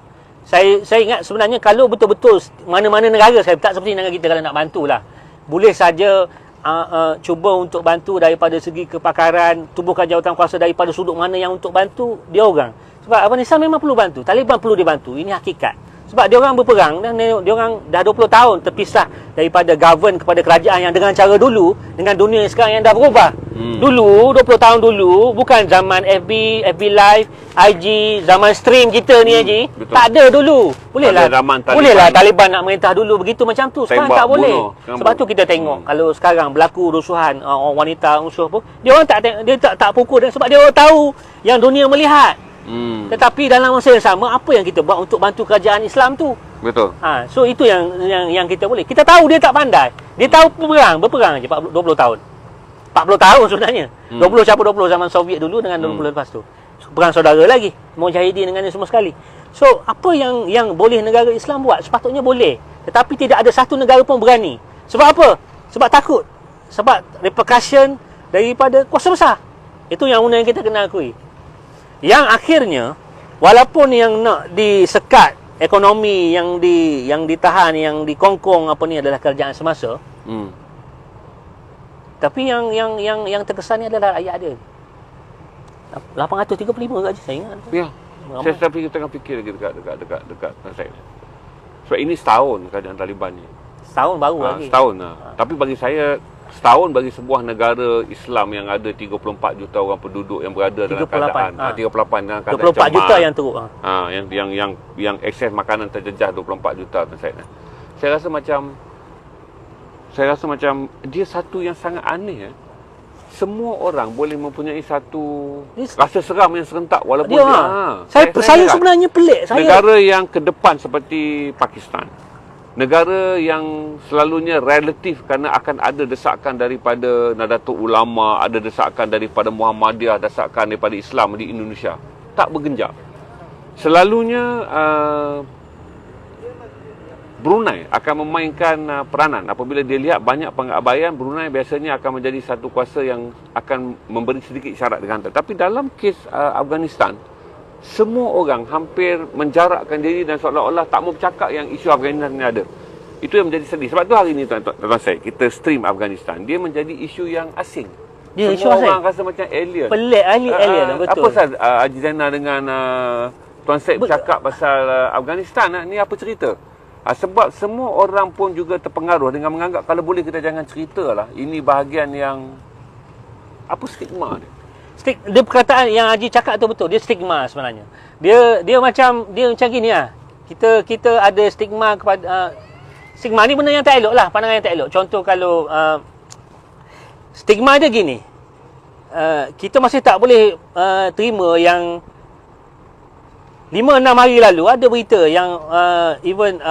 Saya ingat sebenarnya kalau betul-betul mana-mana negara, saya tak seperti negara kita kalau nak bantulah, boleh saja cuba untuk bantu daripada segi kepakaran, tubuhkan jawatan kuasa daripada sudut mana yang untuk bantu dia orang. Sebab Afghanistan memang perlu bantu, Taliban perlu dibantu, ini hakikat. Sebab dia orang berperang dan dia orang dah 20 tahun terpisah daripada govern kepada kerajaan yang dengan cara dulu, dengan dunia yang sekarang yang dah berubah. Dulu 20 tahun dulu bukan zaman FB Live, IG, zaman stream kita ni Haji. Tak ada dulu. Bolehlah Taliban nak merintah dulu begitu macam tu. Sekarang tak boleh. Sebab tu kita tengok kalau sekarang berlaku rusuhan wanita usuh pun, dia orang tak pukul dan sebab dia orang tahu yang dunia melihat. Tetapi dalam masa yang sama, apa yang kita buat untuk bantu kerajaan Islam tu? Betul. So itu yang kita boleh. Kita tahu dia tak pandai. Dia tahu berperang je 20 tahun. 40 tahun sebenarnya. 20 campur 20 zaman Soviet dulu dengan 20 lepas tu. Perang saudara lagi. Mujahidin dengan semua sekali. So apa yang boleh negara Islam buat? Sepatutnya boleh. Tetapi tidak ada satu negara pun berani. Sebab apa? Sebab takut. Sebab repercussion daripada kuasa besar. Itu yang kita kena akui. Yang akhirnya, walaupun yang nak disekat ekonomi yang ditahan, yang dikongkong apa ni adalah kerajaan semasa. Tapi yang terkesan ni adalah rakyat dia. 835 gaji saya ingat. Ya. Saya tengah fikir lagi dekat saya. Sebab ini setahun kerajaan Taliban ni. Setahun baru lagi. Setahun. Tapi bagi saya, setahun bagi sebuah negara Islam yang ada 34 juta orang penduduk yang berada dalam keadaan 38 dalam keadaan 24 juta yang teruk. Yang akses makanan terjejah 24 juta saya rasa macam dia satu yang sangat aneh. Semua orang boleh mempunyai satu rasa seram yang serentak walaupun saya sebenarnya pelik. Negara yang ke depan seperti Pakistan, negara yang selalunya relatif kerana akan ada desakan daripada Nahdlatul Ulama, ada desakan daripada Muhammadiyah, desakan daripada Islam di Indonesia, tak bergenjak. Selalunya Brunei akan memainkan peranan. Apabila dia lihat banyak pengabaian, Brunei biasanya akan menjadi satu kuasa yang akan memberi sedikit isyarat dengan hantar. Tapi dalam kes Afghanistan, semua orang hampir menjarakkan diri dan seolah-olah tak mau bercakap yang isu Afghanistan ni ada. Itu yang menjadi sedih. Sebab tu hari ni tuan-tuan saya, kita stream Afghanistan, dia menjadi isu yang asing. Semua orang rasa macam alien. Pelik alien, betul. Apa pasal Haji Zainal dengan Tuan Syed bercakap pasal Afghanistan? Ni apa cerita? Sebab semua orang pun juga terpengaruh dengan menganggap kalau boleh kita jangan ceritalah. Ini bahagian yang apa stigma dia? Dia perkataan yang Haji cakap tu betul. Dia stigma sebenarnya. Dia macam gini lah. Kita ada stigma kepada stigma ni benda yang tak elok lah, pandangan yang tak elok. Contoh kalau stigma dia gini. Kita masih tak boleh terima yang 5-6 hari lalu ada berita yang even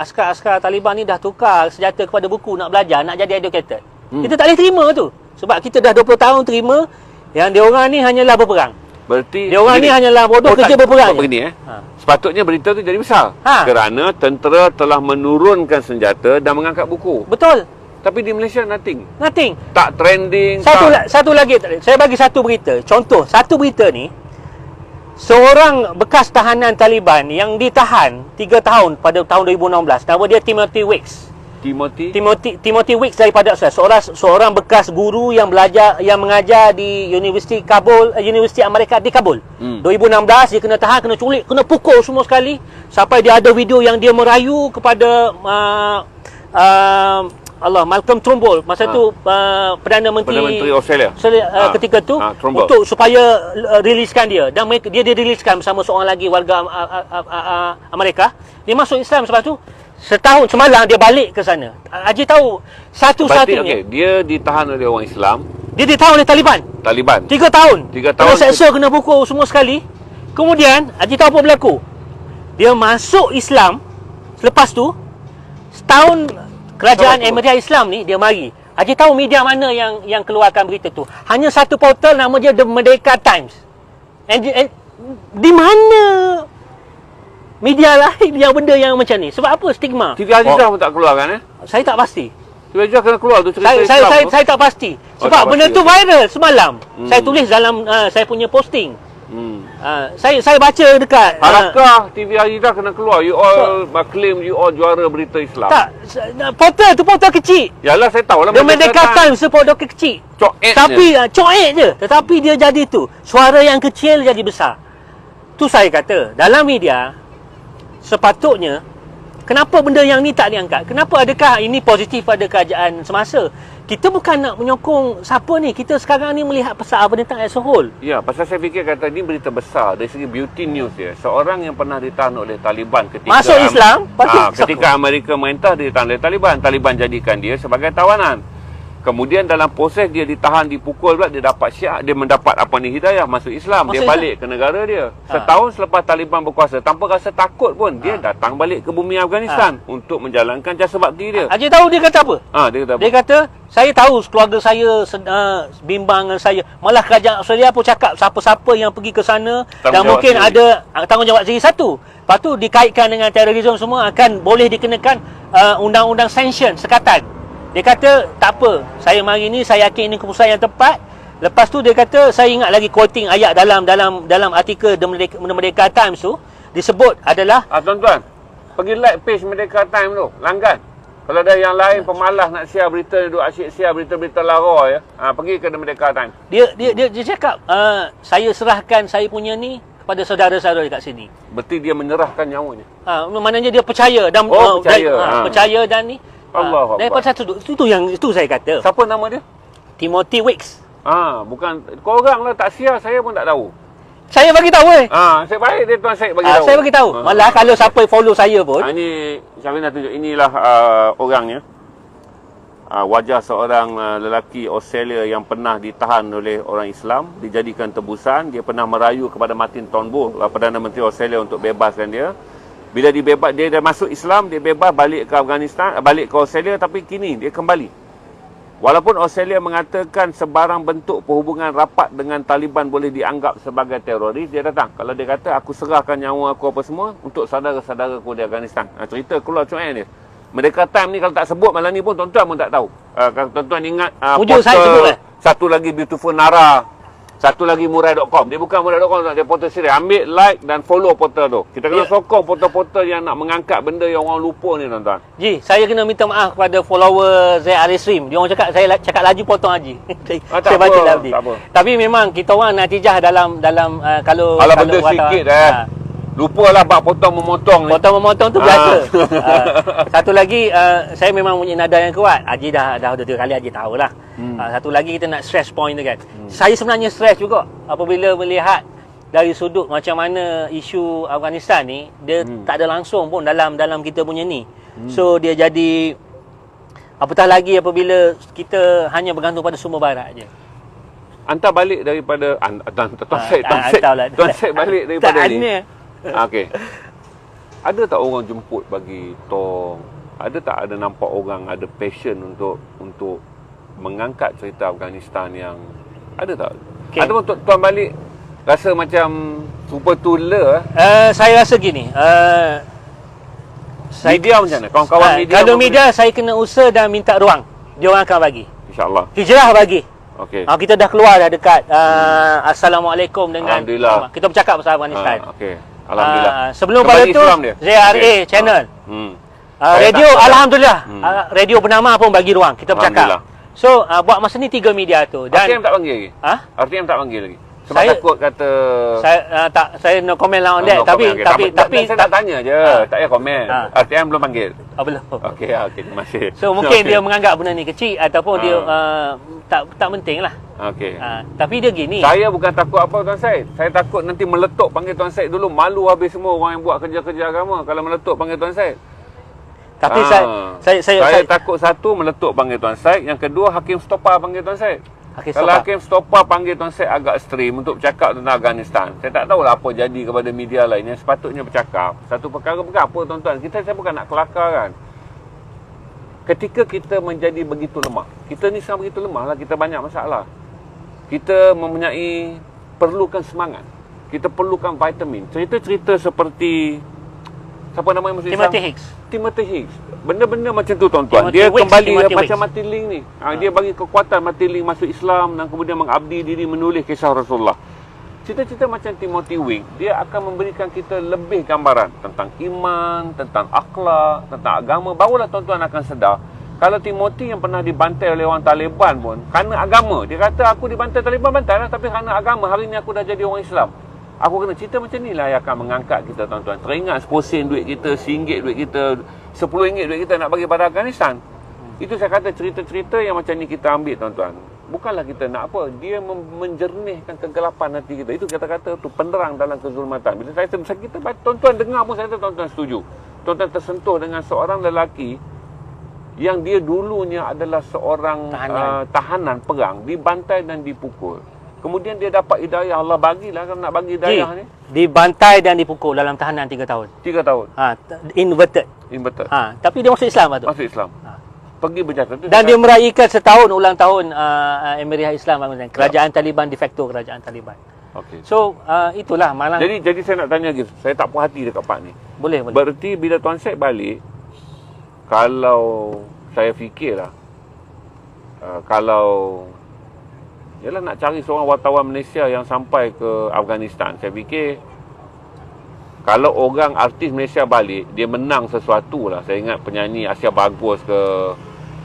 askar-askar Taliban ni dah tukar senjata kepada buku nak belajar, nak jadi educated. Kita tak boleh terima tu. Sebab kita dah 20 tahun terima yang dia orang ni hanyalah berperang. Berarti Dia orang ni hanyalah bodoh kerja berperang. Begini Sepatutnya berita tu jadi besar. Kerana tentera telah menurunkan senjata dan mengangkat buku. Betul. Tapi di Malaysia nothing. Tak trending. Satu lagi, saya bagi satu berita. Contoh, satu berita ni, seorang bekas tahanan Taliban yang ditahan 3 tahun pada tahun 2016. Nama dia Timothy Weeks. Timothy Weeks daripada seorang bekas guru yang mengajar di Universiti Amerika di Kabul. 2016 dia kena tahan, kena culik, kena pukul semua sekali sampai dia ada video yang dia merayu kepada Malcolm Turnbull masa tu Perdana Menteri Australia ketika tu untuk supaya riliskan dia, dan dia diriliskan bersama seorang lagi warga Amerika. Dia masuk Islam sebab tu. Setahun semalam dia balik ke sana. Haji tahu satu-satunya dia ditahan oleh orang Islam. Dia ditahan oleh Taliban 3 tahun. Kena seksa, kena pukul semua sekali. Kemudian Haji tahu apa berlaku? Dia masuk Islam. Selepas tu setahun kerajaan Emirat Islam ni dia mari. Haji tahu media mana yang keluarkan berita tu? Hanya satu portal, nama dia The Merdeka Times. Di mana media lain yang benda yang macam ni? Sebab apa? Stigma. TV Azizah pun tak keluarkan Saya tak pasti. TV Azizah kena keluar tu cerita saya tak pasti. Sebab benda tu viral semalam. Saya tulis dalam saya punya posting. Saya baca dekat Harakah TV Azizah kena keluar. You all claim you all juara berita Islam. Tak. Portal tu portal kecil. Yalah, saya tahu lah. Dia Merdeka Times tu portal kecil. Coek je. Tetapi dia jadi tu. Suara yang kecil jadi besar. Tu saya kata, dalam media sepatutnya, kenapa benda yang ni tak diangkat? Kenapa? Adakah ini positif pada kerajaan semasa? Kita bukan nak menyokong siapa ni. Kita sekarang ni melihat pasal apa tentang as a whole. Ya, pasal saya fikir kata ni berita besar dari segi beauty news dia. Seorang yang pernah ditahan oleh Taliban ketika masuk Islam, ketika Amerika mentah, dia ditahan oleh Taliban. Taliban jadikan dia sebagai tawanan. Kemudian dalam proses dia ditahan, dipukul pula, dia dapat dia mendapat hidayah, masuk Islam. Dia balik ke negara dia. Setahun selepas Taliban berkuasa, tanpa rasa takut pun, dia datang balik ke bumi Afghanistan untuk menjalankan jasa bakti dia. Haji tahu dia kata apa? Dia kata, saya tahu keluarga saya bimbang dengan saya. Malah kerajaan Australia pun cakap, siapa-siapa yang pergi ke sana dan mungkin ada tanggungjawab sendiri satu. Lepas tu dikaitkan dengan terorisme semua, akan boleh dikenakan undang-undang sanction, sekatan. Dia kata, tak apa, saya mari ni, saya yakin ini keputusan yang tepat. Lepas tu dia kata, saya ingat lagi quoting ayat dalam artikel The Merdeka Times tu, disebut adalah tuan-tuan, pergi like page Merdeka Times tu, langgan. Kalau ada yang lain pemalas nak share berita, duk asyik share berita-berita lara pergi ke The Merdeka Times. Dia cakap, saya serahkan saya punya ni kepada saudara-saudara dekat sini. Berarti dia menyerahkan nyawanya. Maknanya dia percaya dan percaya dan ni. Allah daripada itu saya kata. Siapa nama dia? Timothy Weeks. Bukan korang lah tak share, saya pun tak tahu. Saya bagi tahu saya baik dia tuan Syed bagi tahu. Saya bagi tahu. Malah kalau siapa follow saya pun. Ini Syafrin dah tunjuk, inilah orangnya. Wajah seorang lelaki Australia yang pernah ditahan oleh orang Islam, dijadikan tebusan. Dia pernah merayu kepada Martin Turnbull, Perdana Menteri Australia, untuk bebaskan dia. Bila dia dah masuk Islam, dia bebas balik ke Afghanistan, balik ke Australia, tapi kini dia kembali. Walaupun Australia mengatakan sebarang bentuk perhubungan rapat dengan Taliban boleh dianggap sebagai teroris, dia datang. Kalau dia kata, aku serahkan nyawa aku apa semua untuk saudara-saudaraku di Afghanistan. Cerita keluar cuek dia. Merdeka Time ni kalau tak sebut malam ni pun tuan-tuan pun tak tahu. Kalau tuan-tuan ingat saya satu lagi Beautiful Nara, satu lagi Murai.com. Dia bukan Murai.com, dia portal siri. Ambil, like dan follow portal tu. Kita kena sokong portal-portal yang nak mengangkat benda yang orang lupa ni, tuan-tuan. Saya kena minta maaf kepada follower Zaid Stream. Dia orang cakap saya cakap laju potong Haji. Saya baca dalam ni. Tapi memang kita orang natijah dalam kalau benda sikit lupalah bab potong-memotong ni. Potong-memotong tu biasa. Satu lagi saya memang punya nada yang kuat. Haji dah 2-3 kali Haji tahulah. Satu lagi kita nak stress point tu kan. Saya sebenarnya stress juga apabila melihat dari sudut macam mana isu Afghanistan ni, dia tak ada langsung pun dalam kita punya ni. So dia jadi apatah lagi apabila kita hanya bergantung pada sumber barat je. Hantar balik daripada Tuan Syed Tuan Syed balik daripada ni. Okey. Ada tak orang jemput bagi tong? Ada nampak orang ada passion untuk mengangkat cerita Afghanistan yang ada tak? Okay. Ada pun tuan balik rasa macam super tula? Saya rasa gini. Media macam mana? Kawan-kawan media? Kalau media saya kena usaha dan minta ruang. Dia orang akan bagi. InsyaAllah. Hijrah bagi. Okey. Kita dah keluar dah dekat Assalamualaikum dengan Alhamdulillah. kita bercakap pasal Afghanistan. Okey. Alhamdulillah. Sebelum pada tu ZRA channel. Radio alhamdulillah. Radio bernama pun bagi ruang kita bercakap. So buat masa ni 3 media tu dan RTM tak panggil lagi? RTM tak panggil lagi? Sebab saya takut kata saya no comment lah on that tapi saya nak tanya je, tak payah komen. RTM belum panggil. Belum. Okey, terima kasih. So mungkin dia menganggap benda ni kecil ataupun dia tak penting lah. Okey. Tapi dia gini. Saya bukan takut apa Tuan Syed. Saya takut nanti meletup panggil Tuan Syed dulu, malu habis semua orang yang buat kerja-kerja agama kalau meletup panggil Tuan Syed. Tapi saya takut satu meletup panggil Tuan Syed, yang kedua Hakim Stopa panggil Tuan Syed. Kalau Hakim Stopa panggil Tuan Syed agak ekstrim untuk bercakap tentang Afghanistan. Saya tak tahulah apa jadi kepada media lain yang sepatutnya bercakap. Satu perkara bukan apa tuan-tuan. Saya bukan nak kelakar kan. Ketika kita menjadi begitu lemah. Kita ni sekarang begitu lemah lah. Kita banyak masalah. Kita mempunyai perlukan semangat. Kita perlukan vitamin. Cerita-cerita seperti siapa nama yang masuk Islam? Timothy Hicks. Benda-benda macam tu tuan-tuan. Dia kembali macam Mati Ling ni. Dia bagi kekuatan Mati Ling masuk Islam dan kemudian mengabdi diri menulis kisah Rasulullah. Cerita-cerita macam Timothy Wing, dia akan memberikan kita lebih gambaran tentang iman, tentang akhlak, tentang agama. Barulah tuan-tuan akan sedar. Kalau Timothy yang pernah dibantai oleh orang Taliban pun, kerana agama. Dia kata, aku dibantai Taliban, bantai lah. Tapi kerana agama, hari ni aku dah jadi orang Islam. Aku kena cerita macam ni lah yang akan mengangkat kita tuan-tuan. Teringat 10 sen duit kita, RM1 duit kita, RM10 duit kita nak bagi pada Afghanistan. Itu saya kata cerita-cerita yang macam ni kita ambil tuan-tuan. Bukanlah kita nak apa. Dia menjernihkan kegelapan hati kita. Itu kata-kata tu penerang dalam kezulmatan. Bila kita tuan-tuan dengar pun saya kata tuan-tuan setuju. Tuan-tuan tersentuh dengan seorang lelaki yang dia dulunya adalah seorang tahanan perang, dibantai dan dipukul. Kemudian dia dapat hidayah. Allah bagilah kalau nak bagi hidayah ni. Dibantai dan dipukul dalam tahanan 3 tahun. 3 tahun. Inverted. Tapi dia masuk Islam tu. Masuk Islam. Pergi berjaya. Dan dia meraihkan setahun ulang tahun Emirah Islam kerajaan Taliban, de facto kerajaan Taliban. Okey. So itulah malang. Jadi saya nak tanya lagi. Saya tak puas hati dekat part ni. Boleh. Berarti bila Tuan Syed balik, kalau saya fikirlah kalau ialah nak cari seorang wartawan Malaysia yang sampai ke Afghanistan. Saya fikir kalau orang artis Malaysia balik, dia menang sesuatu lah. Saya ingat penyanyi Asia Bagus ke,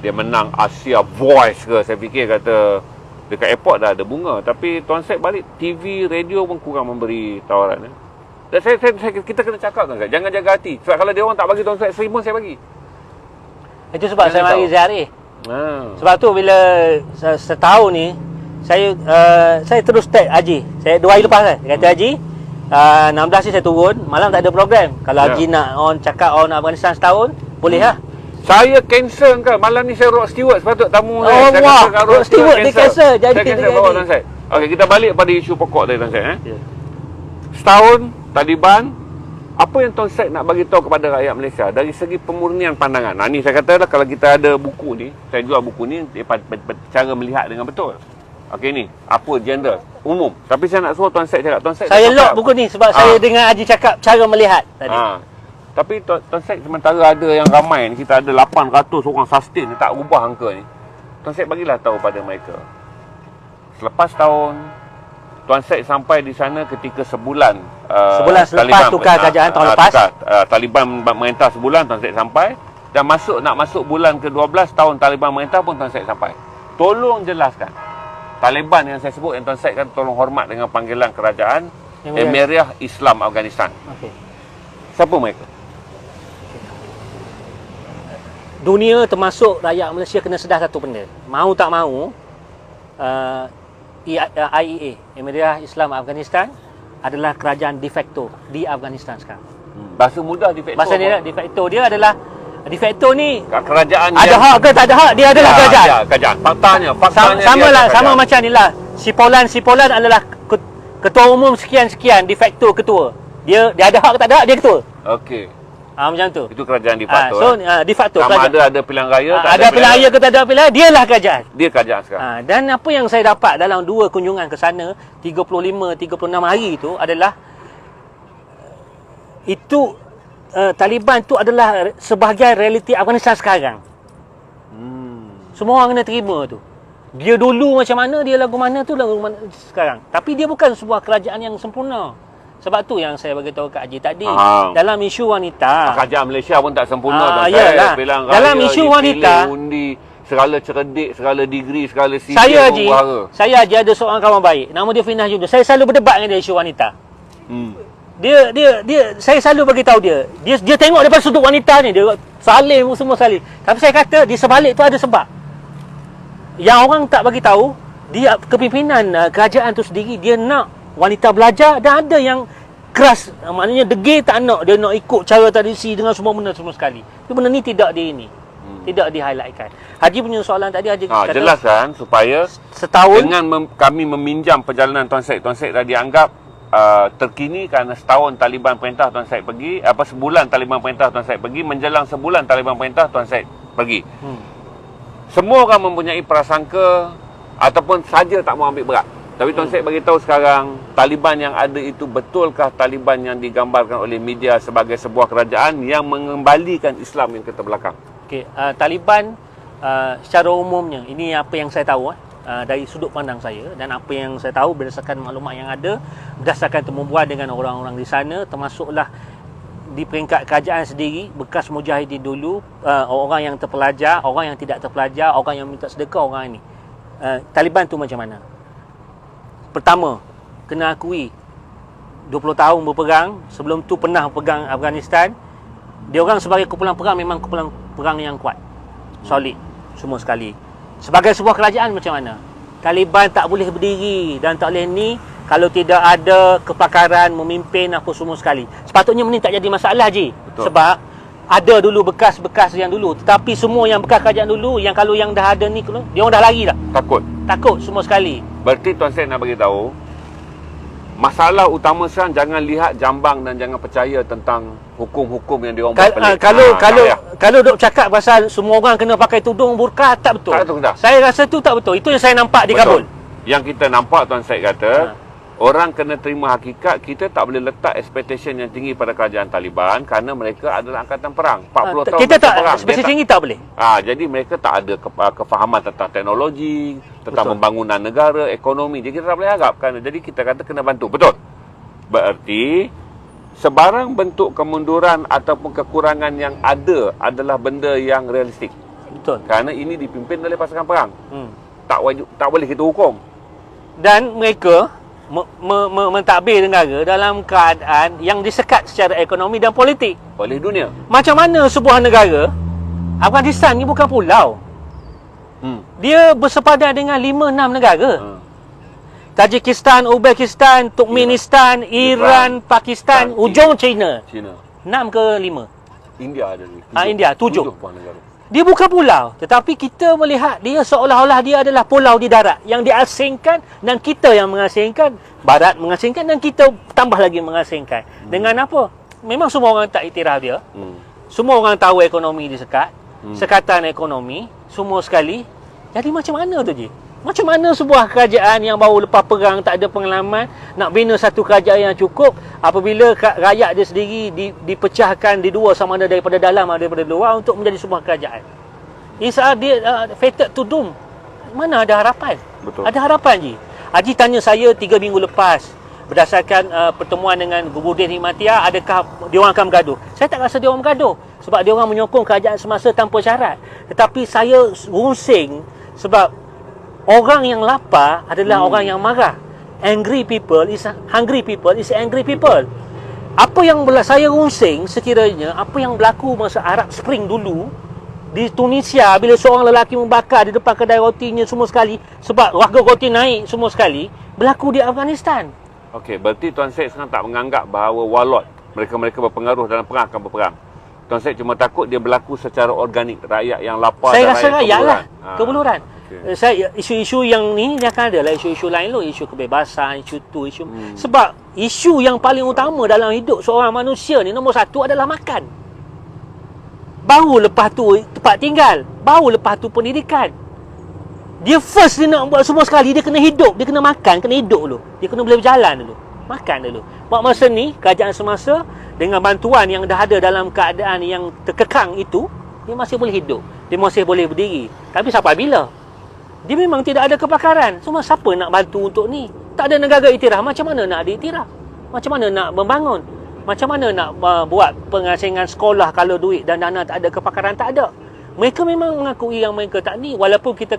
dia menang Asia Voice ke. Saya fikir kata dekat airport dah ada bunga. Tapi Tuan Syed balik, TV, radio pun kurang memberi tawaran. Dan kita kena cakap Tuan Syed, jangan jaga hati. Sebab kalau dia orang tak bagi Tuan Syed RM1 saya bagi. Itu sebab saya mari ZRA. Sebab tu bila setahun ni saya terus tag Haji. Saya 2 hari lepas kan. Dia kata Haji 16 ni saya turun, malam tak ada program. Kalau Haji nak cakap on Afghanistan setahun, boleh lah. Saya cancel kan. Malam ni saya Rod Stewart sepatut tamu saya. Wah, Rod Stewart dia cancel. Jadi saya cancel bawa Tuan Syed. Okey, kita balik pada isu pokok tadi Tuan Syed. Setahun Taliban, apa yang Tuan Syed nak bagi tahu kepada rakyat Malaysia dari segi pemurnian pandangan? Ni saya kata lah, kalau kita ada buku ni, saya jual buku ni cara melihat dengan betul. Okey ni, apa gender umum. Tapi saya nak suruh Tuan Syed cakap. Tuan Syed saya lock buku ni sebab saya dengar Haji cakap cara melihat tadi. Tapi Tuan Syed sementara ada yang ramai ni, kita ada 800 orang sustain, tak ubah angka ni. Tuan Syed bagilah tahu pada mereka. Selepas tahun Tuan Syed sampai di sana ketika sebulan selepas Taliban tukar kerajaan tahun lepas. Taliban merintah sebulan, Tuan Syed sampai. Dan nak masuk bulan ke-12 tahun Taliban merintah pun Tuan Syed sampai. Tolong jelaskan. Taliban yang saya sebut, yang Tuan Syed kan tolong hormat dengan panggilan kerajaan Emirah Islam Afghanistan. Siapa mereka? Dunia termasuk rakyat Malaysia kena sedar satu benda. Mahu tak mahu, IEA, Emirah Islam Afghanistan adalah kerajaan de facto di Afghanistan sekarang. Bahasa mudah de facto. Bahasa dia de facto dia adalah de facto ni kerajaan ada hak ke tak ada hak, dia adalah kerajaan. Ya, kerajaan. Faktanya sama macam ni lah. Sipolan adalah ketua umum sekian-sekian, de facto ketua. Dia ada hak ke tak ada hak, dia ketua. Okey. Macam tu. Itu kerajaan de facto. So de facto sama ada pilihan raya, tak ada pilihan raya ke tak ada pilihan, dialah kerajaan. Dia kerajaan sekarang. Dan apa yang saya dapat dalam 2 kunjungan ke sana 35-36 hari itu adalah itu Taliban tu adalah sebahagian realiti Afghanistan sekarang. Semua orang kena terima tu. Dia dulu macam mana, dia lagu mana tu lagu mana sekarang. Tapi dia bukan sebuah kerajaan yang sempurna. Sebab tu yang saya bagi tahu Kak Haji tadi, dalam isu wanita, kerajaan Malaysia pun tak sempurna. Dalam isu wanita, undi, segala cerdik, segala degree, segala CV. Saya Haji ada seorang kawan baik, nama dia Finah Judo. Saya selalu berdebat dengan dia isu wanita. Dia saya selalu bagi tahu dia tengok daripada sudut wanita ni, dia saling semua saling. Tapi saya kata di sebalik tu ada sebab. Yang orang tak bagi tahu, dia kepimpinan kerajaan tu sendiri dia nak wanita belajar, dan ada yang keras, maknanya degil tak nak, dia nak ikut cara tradisi dengan semua benda semua sekali. Itu benda ni tidak tidak di-highlightkan. Haji punya soalan tadi, Haji kata jelaskan supaya setahun dengan kami meminjam perjalanan Tuan Syed dah dianggap terkini kerana setahun Taliban perintah Tuan Syed pergi, sebulan Taliban perintah Tuan Syed pergi, menjelang sebulan Taliban perintah Tuan Syed pergi. Semua orang mempunyai prasangka ataupun saja tak mau ambil berat. Tapi Tuan Syed bagi tahu sekarang, Taliban yang ada itu betulkah Taliban yang digambarkan oleh media sebagai sebuah kerajaan yang mengembalikan Islam yang ke terbelakang? Okey, Taliban secara umumnya, ini apa yang saya tahu dari sudut pandang saya dan apa yang saya tahu berdasarkan maklumat yang ada, berdasarkan temumbuhan dengan orang-orang di sana, termasuklah di peringkat kerajaan sendiri, bekas mujahidin dulu, orang yang terpelajar, orang yang tidak terpelajar, orang yang minta sedekah, orang ini. Taliban tu macam mana? Pertama, kena akui 20 tahun berperang, sebelum tu pernah pegang Afghanistan. Dia orang sebagai kumpulan perang memang kumpulan perang yang kuat, solid semua sekali. Sebagai sebuah kerajaan macam mana? Taliban tak boleh berdiri dan tak boleh ni kalau tidak ada kepakaran memimpin apa semua sekali. Sepatutnya ni tak jadi masalah, Ji. Betul. Sebab ada dulu bekas-bekas yang dulu, tetapi semua yang bekas kerajaan dulu, yang kalau yang dah ada ni, dia orang dah lari dah. Takut semua sekali. Berarti Tuan Syed nak bagi tahu, masalah utama sekarang jangan lihat jambang dan jangan percaya tentang hukum-hukum yang diorang buat pelik. Kalau duk cakap pasal semua orang kena pakai tudung burqa, tak betul. Saya rasa tu tak betul. Itu yang saya nampak di Kabul. Yang kita nampak Tuan Syed kata, orang kena terima hakikat, kita tak boleh letak expectation yang tinggi pada kerajaan Taliban kerana mereka adalah angkatan perang. 40 tahun kita tak perang. expectation tinggi tak boleh. Jadi mereka tak ada kefahaman tentang teknologi, tentang pembangunan negara, ekonomi. Jadi kita tak boleh harap kerana, jadi kita kata kena bantu. Betul. Berarti sebarang bentuk kemunduran ataupun kekurangan yang ada adalah benda yang realistik. Betul. Kerana ini dipimpin oleh pasukan perang. Tak boleh kita hukum. Dan mereka mentadbir negara dalam keadaan yang disekat secara ekonomi dan politik oleh dunia. Macam mana sebuah negara, Afghanistan ni bukan pulau. Dia bersepadan dengan 5-6 negara. Tajikistan, Uzbekistan, Turkmenistan, Iran, Pakistan, ujung China. 6 ke 5? India ada ni. India 7 negara. Dia bukan pulau, tetapi kita melihat dia seolah-olah dia adalah pulau di darat yang diasingkan, dan kita yang mengasingkan, Barat mengasingkan, dan kita tambah lagi mengasingkan. Dengan apa? Memang semua orang tak iktiraf dia. Semua orang tahu ekonomi disekat, sekatan ekonomi, semua sekali. Jadi macam mana tu, Ji? Macam mana sebuah kerajaan yang baru lepas perang, tak ada pengalaman, nak bina satu kerajaan yang cukup, apabila rakyat dia sendiri dipecahkan di dua, sama ada daripada dalam atau daripada luar, untuk menjadi sebuah kerajaan. Ini saat dia fated to doom. Mana ada harapan? Betul. Ada harapan, Ji. Haji tanya saya 3 minggu lepas, berdasarkan pertemuan dengan Gubernur Hikmatia, adakah dia orang akan bergaduh? Saya tak rasa dia orang bergaduh, sebab dia orang menyokong kerajaan semasa tanpa syarat. Tetapi saya rusing sebab orang yang lapar adalah orang yang marah. Angry people is hungry people is angry people. Apa yang saya rusing sekiranya apa yang berlaku masa Arab Spring dulu di Tunisia, bila seorang lelaki membakar di depan kedai rotinya semua sekali sebab harga roti naik semua sekali, berlaku di Afghanistan. Okey, berarti Tuan Syed sekarang tak menganggap bahawa warlord, mereka-mereka berpengaruh dalam perang akan berperang. Tuan Syed cuma takut dia berlaku secara organik, rakyat yang lapar. Saya rasa rakyat lah kebuluran. Saya isu-isu yang ni dia akan ada lah isu-isu lain tu, isu kebebasan, isu tu, sebab isu yang paling utama dalam hidup seorang manusia ni nombor satu adalah makan. Baru lepas tu tempat tinggal, baru lepas tu pendidikan. Dia first dia nak buat semua sekali, dia kena hidup, dia kena makan, kena hidup dulu. Dia kena boleh berjalan dulu. Makan dulu. Buat masa ni, kerajaan semasa dengan bantuan yang dah ada dalam keadaan yang terkekang itu, dia masih boleh hidup. Dia masih boleh berdiri. Tapi sampai bila? Dia memang tidak ada kepakaran. Semua siapa nak bantu untuk ni? Tak ada negara iktiraf. Macam mana nak diiktiraf? Macam mana nak membangun? Macam mana nak buat pengasingan sekolah kalau duit dan dana tak ada, kepakaran tak ada? Mereka memang mengakui yang mereka tak ni. Walaupun kita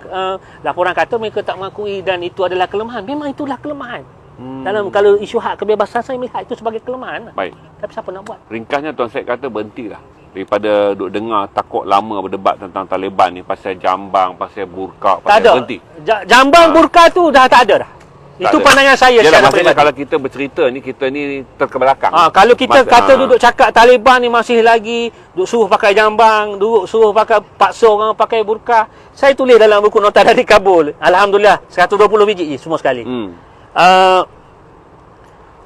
laporan kata mereka tak mengakui dan itu adalah kelemahan. Memang itulah kelemahan. Dalam kalau isu hak kebebasan, saya melihat itu sebagai kelemahan. Baik. Tapi siapa nak buat? Ringkasnya Tuan Syed kata berhentilah. Daripada duk dengar takut lama berdebat tentang Taliban ni pasal jambang, pasal burka, pasal Tak ada. berhenti. Jambang burka tu dah tak ada dah. Tak Itu ada. pandangan saya Yalah, secara maksudnya peribadi. kalau kita bercerita ni, kita ni terkebelakang. Kalau kita kata ha. duduk cakap Taliban ni masih lagi duduk suruh pakai jambang, duduk suruh pakai paksa orang pakai burka. Saya tulis dalam buku nota dari Kabul. Alhamdulillah 120 biji semua sekali.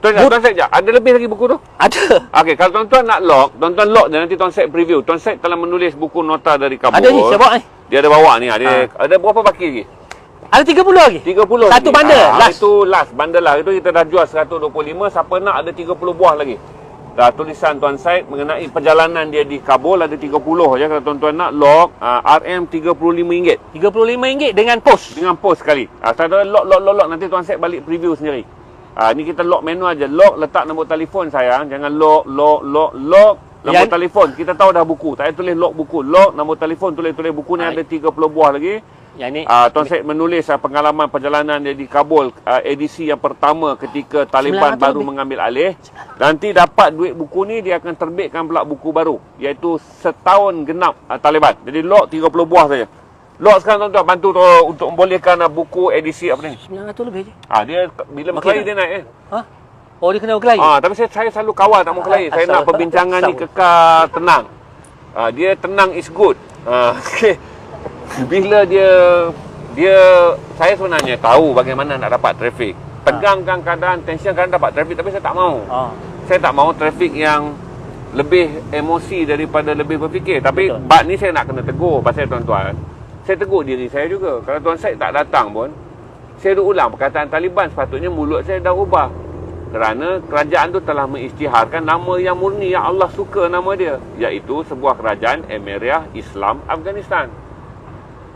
Tuan Syed, ada lebih lagi buku tu? Ada. Okey, kalau tuan-tuan nak lock, tuan-tuan lock je, nanti Tuan Syed preview. Tuan Syed telah menulis buku nota dari Kabul. Ada ni, saya bawa ni. Dia ada bawa ni. Ada berapa baki lagi? Ada 30 lagi. 30 Satu lagi. bundle, last. Itu last bundle lah. Itu kita dah jual 125. Siapa nak ada 30 buah lagi. Dah tulisan Tuan Syed mengenai perjalanan dia di Kabul ada 30 je. Kalau tuan-tuan nak lock, RM RM35. RM35 dengan pos. Dengan post sekali. Saya lock. Nanti Tuan Syed balik preview sendiri. Ni kita lock manual aja. Lock, letak nombor telefon sayang. Jangan lock. Nombor telefon. Kita tahu dah buku. Tak payah tulis lock buku. Lock, nombor telefon, tulis buku ni ada 30 buah lagi. Yang ni Tuan Syed menulis pengalaman perjalanan dia di Kabul, edisi yang pertama ketika Taliban baru mengambil alih. Nanti dapat duit buku ni, dia akan terbitkan pula buku baru, iaitu setahun genap Taliban. Jadi lock 30 buah saja. Lock sekarang tuan-tuan bantu tu untuk membolehkan buku edisi apa ni? 900 lebih je. Dia bila berkelahi dia naik Oh, dia kena berkelahi. Tapi saya selalu kawal tak mau berkelahi. Saya nak perbincangan ni kekal tenang. Dia tenang is good. Okey. Bila saya sebenarnya tahu bagaimana nak dapat trafik. Tegangkan keadaan, tension kadang dapat trafik, tapi saya tak mau. Saya tak mau trafik yang lebih emosi daripada lebih berfikir. Tapi bab ni saya nak kena tegur pasal tuan-tuan. Saya tegur diri saya juga. Kalau Tuan Syed tak datang pun, saya dah ulang perkataan Taliban. Sepatutnya mulut saya dah ubah. Kerana kerajaan tu telah mengisytiharkan nama yang murni, yang Allah suka nama dia, iaitu sebuah kerajaan Emiriah Islam Afghanistan.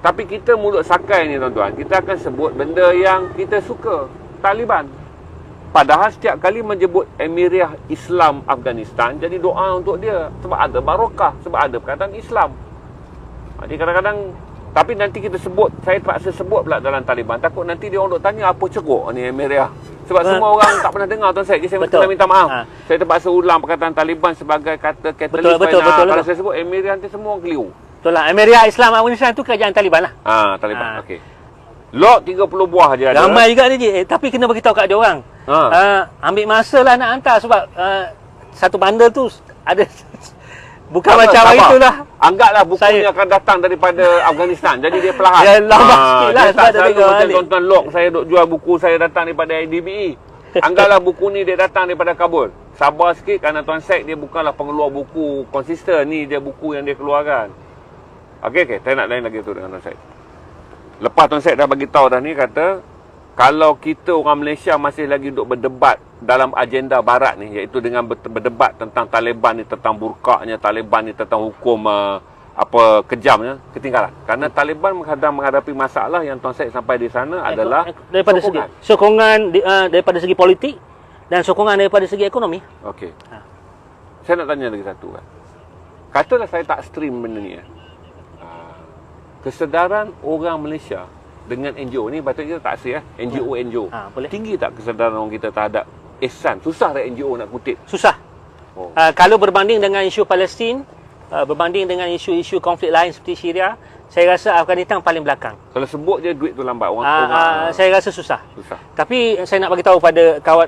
Tapi kita mulut sakai ni tuan-tuan, kita akan sebut benda yang kita suka, Taliban. Padahal setiap kali menyebut Emiriah Islam Afghanistan, jadi doa untuk dia. Sebab ada barakah, sebab ada perkataan Islam. Jadi kadang-kadang, tapi nanti kita sebut, saya terpaksa sebut pula dalam Taliban. Takut nanti dia orang duk tanya apa ceruk ni Emiriah. Sebab semua orang tak pernah dengar Tuan Syed. Jadi saya kena minta maaf. Saya terpaksa ulang perkataan Taliban sebagai kata catalyst. Betul. Kalau saya sebut Emiriah, nanti semua orang keliru. Betul lah. Emiriah Islam Afghanistan tu kerajaan Taliban lah. Taliban. Okey. Lot 30 buah je ada. Ramai juga ni je. Tapi kena beritahu kat dia orang. Ambil masa lah nak hantar sebab satu bundle tu ada bukan macam itulah. Anggaplah buku ni akan datang daripada Afghanistan. Jadi dia perlahan. Dia lama sikit lah. Dia tak selalu macam tuan-tuan lock. Saya duk jual buku saya datang daripada IDBE. Anggaplah buku ni dia datang daripada Kabul. Sabar sikit kerana Tuan Syed dia bukanlah pengeluar buku konsisten. Ni dia buku yang dia keluarkan. Okey. Saya nak lain lagi tu dengan Tuan Syed. Lepas Tuan Syed dah bagi tahu dah ni, kata kalau kita orang Malaysia masih lagi duk berdebat dalam agenda barat ni, iaitu dengan berdebat tentang Taliban ni, tentang burkanya Taliban ni, tentang hukum kejamnya, ketinggalan. Kerana Taliban menghadapi masalah yang Tuan Syed sampai di sana adalah daripada sokongan daripada segi politik dan sokongan daripada segi ekonomi. Okey. Saya nak tanya lagi satu kan. Katalah saya tak stream benda ni. Kesedaran orang Malaysia dengan NGO ni, patutnya kita tak say NGO. Boleh. Tinggi tak kesedaran orang kita terhadap ihsan? Susah tak NGO nak kutip? Susah. Kalau berbanding dengan isu Palestin, berbanding dengan isu-isu konflik lain seperti Syria, saya rasa Afghanistan paling belakang. Kalau sebut je duit tu lambat saya rasa susah. Tapi saya nak bagi tahu pada kawan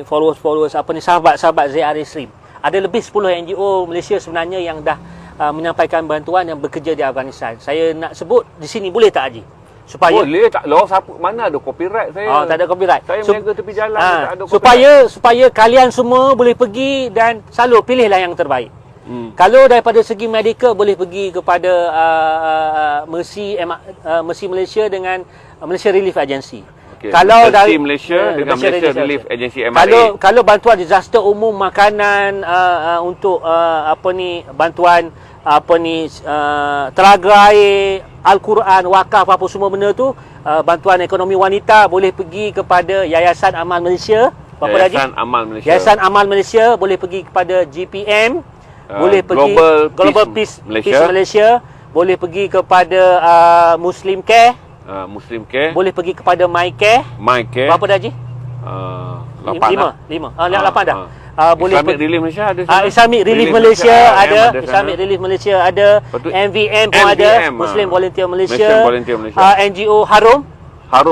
followers sahabat-sahabat ZRA Stream. Ada lebih 10 NGO Malaysia sebenarnya yang dah menyampaikan bantuan yang bekerja di Afghanistan. Saya nak sebut di sini, boleh tak Haji? Supaya boleh tak? Loh, siapa mana ada copyright saya? tak ada copyright. Saya meniaga tepi jalan, tak ada copyright. supaya kalian semua boleh pergi dan selalu pilihlah yang terbaik. Kalau daripada segi medikal, boleh pergi kepada Mercy Malaysia dengan Malaysia Relief Agency. Okay. Kalau dari Malaysia dengan Malaysia Relief Agency MRA. Kalau bantuan disaster umum, makanan, untuk bantuan telaga air, Al-Quran, wakaf, apa semua benda tu, bantuan ekonomi wanita, boleh pergi kepada Yayasan Amal Malaysia. Yayasan Amal Malaysia. Yayasan Amal Malaysia, boleh pergi kepada GPM, boleh pergi Global Peace Malaysia, boleh pergi kepada Muslim Care. Muslim Care. Boleh pergi kepada My Care. Berapa dah Haji? 8 5. 8 dah. Boleh Islamic Relief Malaysia ada. Islamic Relief Malaysia ada. Islamic Relief Malaysia ada. MVM pun ada. Muslim Volunteer Malaysia. NGO Harum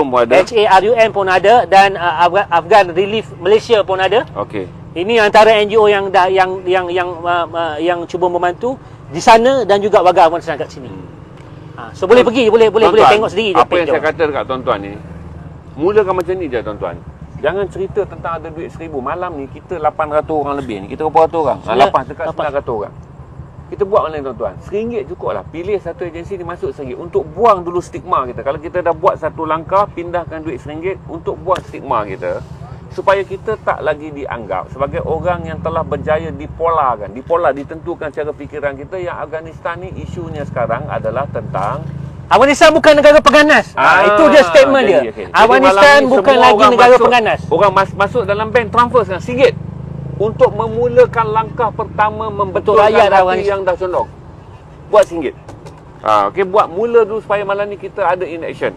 pun ada. HARUM pun ada, dan Afghan Relief Malaysia pun ada. Okey. Ini antara NGO yang cuba membantu di sana dan juga warga Afghanistan kat sini. So boleh pergi, boleh tengok sendiri. Apa yang saya kata dekat tuan-tuan ni, mulakan macam ni je tuan-tuan. Jangan cerita tentang ada duit 1,000. Malam ni kita 800 orang lebih ni. Kita berapa ratus orang? 8 dekat 900 orang. Kita buat mana tuan-tuan? RM1 cukup lah. Pilih satu agensi ni, masuk RM1 untuk buang dulu stigma kita. Kalau kita dah buat satu langkah, pindahkan duit RM1 untuk buang stigma kita, supaya kita tak lagi dianggap sebagai orang yang telah berjaya dipolarkan. Dipolar, ditentukan cara fikiran kita yang Afghanistan ni isunya sekarang adalah tentang Afghanistan bukan negara pengganas. Itu dia statement dia. Okay. Afghanistan bukan lagi negara pengganas. Orang masuk dalam bank, transfer sekarang RM1 untuk memulakan langkah pertama membetulkan rakyat hati yang dah condong. Buat RM1. Okey, buat mula dulu supaya malam ni kita ada in action.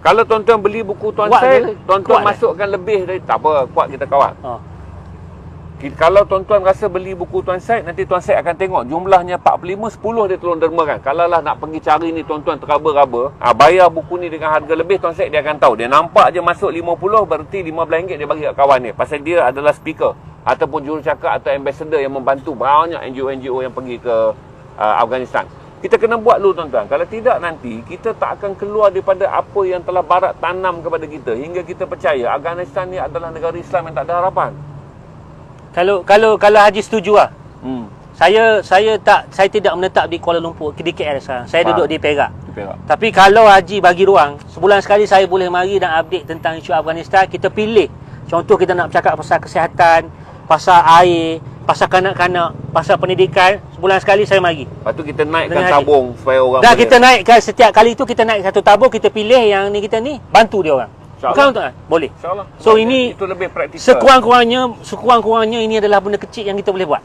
Kalau tuan-tuan beli buku Tuan Syed, tuan-tuan masukkan lebih dari, tak apa, kuat kita kawal. Kalau tuan-tuan rasa beli buku Tuan Syed, nanti Tuan Syed akan tengok jumlahnya 45, 10 dia tolong dermakan. Kalau lah nak pergi cari ni tuan-tuan teraba-raba, bayar buku ni dengan harga lebih, Tuan Syed dia akan tahu. Dia nampak je masuk 50, berarti RM15 dia bagi kat kawan dia. Pasal dia adalah speaker ataupun jurucakap atau ambassador yang membantu banyak NGO-NGO yang pergi ke Afghanistan. Kita kena buat dulu tuan-tuan. Kalau tidak, nanti kita tak akan keluar daripada apa yang telah barat tanam kepada kita, hingga kita percaya Afghanistan ni adalah negara Islam yang tak ada harapan. Kalau Haji setuju lah. Saya tidak menetap di Kuala Lumpur, di KL sekarang. Saya duduk di Perak. Tapi kalau Haji bagi ruang, sebulan sekali saya boleh mari dan update tentang isu Afghanistan. Kita pilih. Contoh, kita nak bercakap pasal kesihatan, pasal air, pasal kanak-kanak, pasal pendidikan. Sebulan sekali saya mari. Lepas tu kita naikkan tabung supaya orang dah kita naikkan, setiap kali tu kita naik satu tabung, kita pilih yang ni, kita ni bantu dia orang. Bukan untuk boleh. InsyaAllah. So ini itu lebih praktikal. Sekurang-kurangnya ini adalah benda kecil yang kita boleh buat.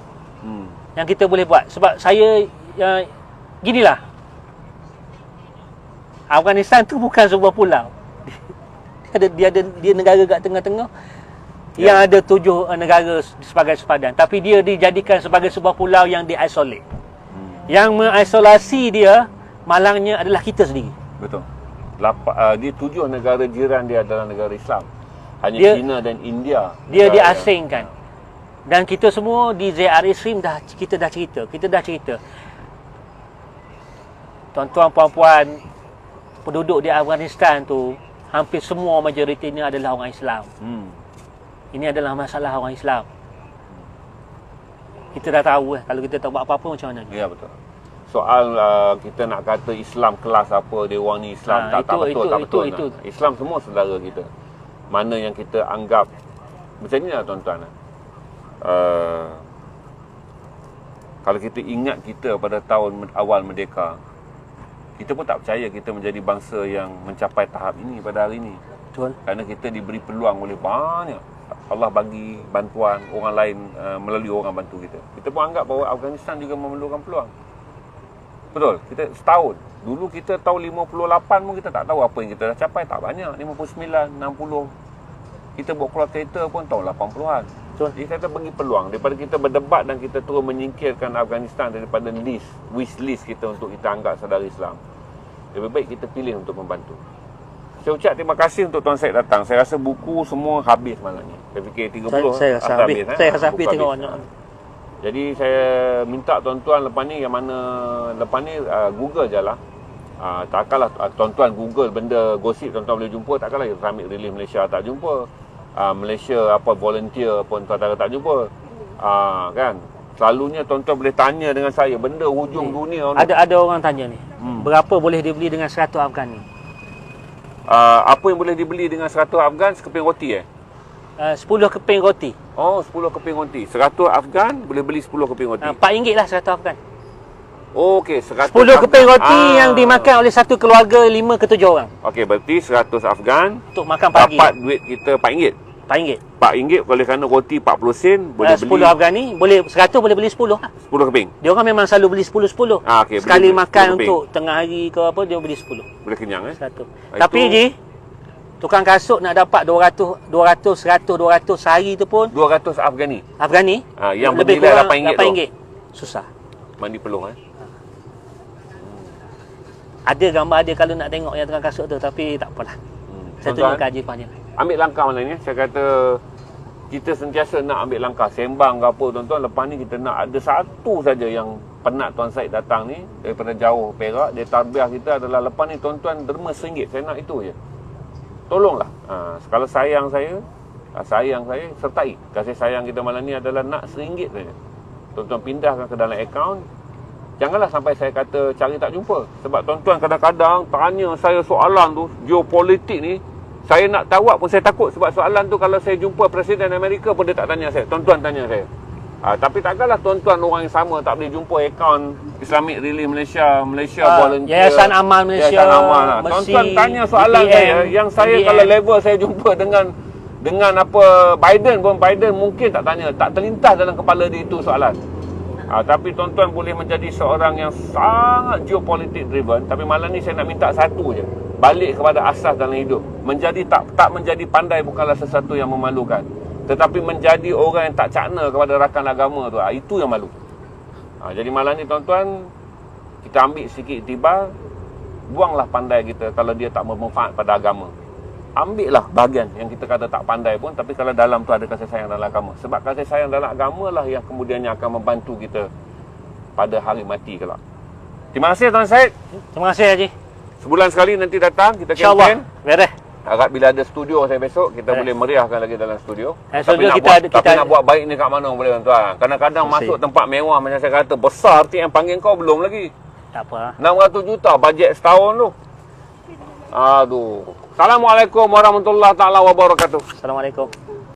Yang kita boleh buat. Sebab saya ginilah. Afghanistan tu bukan sebuah pulau. Dia negara kat tengah-tengah. Yang ada 7 negara sebagai sepadan. Tapi dia dijadikan sebagai sebuah pulau yang di-isolate. Yang mengisolasi dia, malangnya adalah kita sendiri. Betul. Dia 7 negara jiran dia adalah negara Islam. Hanya China dan India. Dia diasingkan. Dan kita semua di ZRA Stream kita dah cerita. Tuan-tuan, puan-puan, penduduk di Afghanistan tu, hampir semua majoritinya adalah orang Islam. Ini adalah masalah orang Islam. Kita dah tahu kalau kita tak buat apa-apa macam mana. Ya, betul. Soal kita nak kata Islam kelas apa, dia orang ni Islam, tak betul. Islam semua saudara kita. Mana yang kita anggap macam ni lah tuan-tuan. Kalau kita ingat kita pada tahun awal merdeka, kita pun tak percaya kita menjadi bangsa yang mencapai tahap ini pada hari ini. Betul. Kerana kita diberi peluang oleh banyak. Allah bagi bantuan orang lain melalui orang bantu kita. Kita pun anggap bahawa Afghanistan juga memerlukan peluang. Betul, kita setahun. Dulu kita tahun 58 pun kita tak tahu apa yang kita dah capai. Tak banyak, 59, 60. Kita buat keluar kereta pun tahun 80-an. Jadi kita bagi peluang. Daripada kita berdebat dan kita terus menyingkirkan Afghanistan daripada wish list kita untuk kita anggap saudara Islam, lebih baik kita pilih untuk membantu. Saya ucap terima kasih untuk Tuan Syed datang. Saya rasa buku semua habis malam ni. Saya fikir 30. Saya rasa habis. Saya rasa habis tengok. Jadi saya minta tuan-tuan lepas ni Google je lah. Takkanlah tuan-tuan Google benda gosip tuan-tuan boleh jumpa, takkanlah Islamic Relief Malaysia tak jumpa. Malaysia apa volunteer pun tuan-tuan tak jumpa. Kan? Selalunya tuan-tuan boleh tanya dengan saya benda hujung dunia ni. Ada orang tanya ni. Berapa boleh dibeli dengan 100 Afghan ni? Apa yang boleh dibeli dengan 100 Afghan? Sekeping roti 10 keping roti. Oh, 10 keping roti. 100 Afghan boleh beli 10 keping roti. RM4 lah 100 Afghan. Oh, okey, 100 10 keping roti yang dimakan oleh satu keluarga 5 ke 7 orang. Okey, berarti 100 Afghan Untuk makan pagi. dapat duit kita RM4. RM4. RM4 oleh kerana roti 40 sen boleh 10 beli Afghan ni boleh 100 boleh beli 10 lah. 10 keping. Dia orang memang selalu beli 10-10. Okey, Sekali boleh makan 10 keping. untuk tengah hari ke apa dia beli 10. Boleh kenyang 100. Ah, Tapi itu- Ji, tukang kasut nak dapat 200, 100 sehari tu pun 200 Afghan ni. Afghan ni Yang lebih bernilai kurang RM8 tu. RM8. Susah. Mandi peluh Ada gambar dia kalau nak tengok yang tukang kasut tu, tapi tak apalah. Saya Tuan-tuan, tunjukkan Haji Fahmi. ambil langkah mana ni? Saya kata kita sentiasa nak ambil langkah sembang ke apa tuan-tuan. Lepas ni kita nak ada satu saja yang penat Tuan Syed datang ni daripada jauh Perak. Dia tarbiah kita adalah lepas ni tuan-tuan derma RM1. Saya nak itu je. Tolonglah. Kalau sayang saya sertai. Kasih sayang kita malam ni adalah nak RM1 saja. Tuan-tuan pindahkan ke dalam akaun. Janganlah sampai saya kata cari tak jumpa. Sebab tuan-tuan kadang-kadang tanya saya soalan tu, geopolitik ni, saya nak tawak pun saya takut. Sebab soalan tu kalau saya jumpa Presiden Amerika pun dia tak tanya saya. Tuan-tuan tanya saya. Tapi takkanlah tuan-tuan orang yang sama tak boleh jumpa akaun Islamic Relief Malaysia, Volunteer, Yayasan Amal Malaysia, Yayasan Amal lah. Mercy, Tuan-tuan tanya soalan BPM, saya, yang saya BPM. kalau level saya jumpa dengan apa Biden pun, Biden mungkin tak tanya, tak terlintas dalam kepala dia itu soalan. Tapi tuan-tuan boleh menjadi seorang yang sangat geopolitik driven. Tapi malam ni saya nak minta satu je, balik kepada asas dalam hidup. Menjadi tak menjadi pandai bukanlah sesuatu yang memalukan, tetapi menjadi orang yang tak cakna kepada rakan agama tu, itu yang malu. Jadi malam ni tuan-tuan, kita ambil sikit tiba, buanglah pandai kita kalau dia tak bermanfaat pada agama. Ambillah bahagian yang kita kata tak pandai pun, tapi kalau dalam tu ada kasih sayang dalam agama. Sebab kasih sayang dalam agama lah yang kemudiannya akan membantu kita pada hari mati kelak. Terima kasih Tuan Syed. Terima kasih Haji. Sebulan sekali nanti datang kita InsyaAllah. kempen. Beres. Harap bila ada studio saya besok, kita boleh meriahkan lagi dalam studio. Studio nak kita buat, ada- tapi kita nak buat baik ni kat mana boleh tuan-tuan. Kadang-kadang Mesti. masuk tempat mewah macam saya kata, besar arti yang panggil kau belum lagi. Tak apa. 600 juta bajet setahun tu. Aduh. Assalamualaikum warahmatullahi taala wabarakatuh. Assalamualaikum.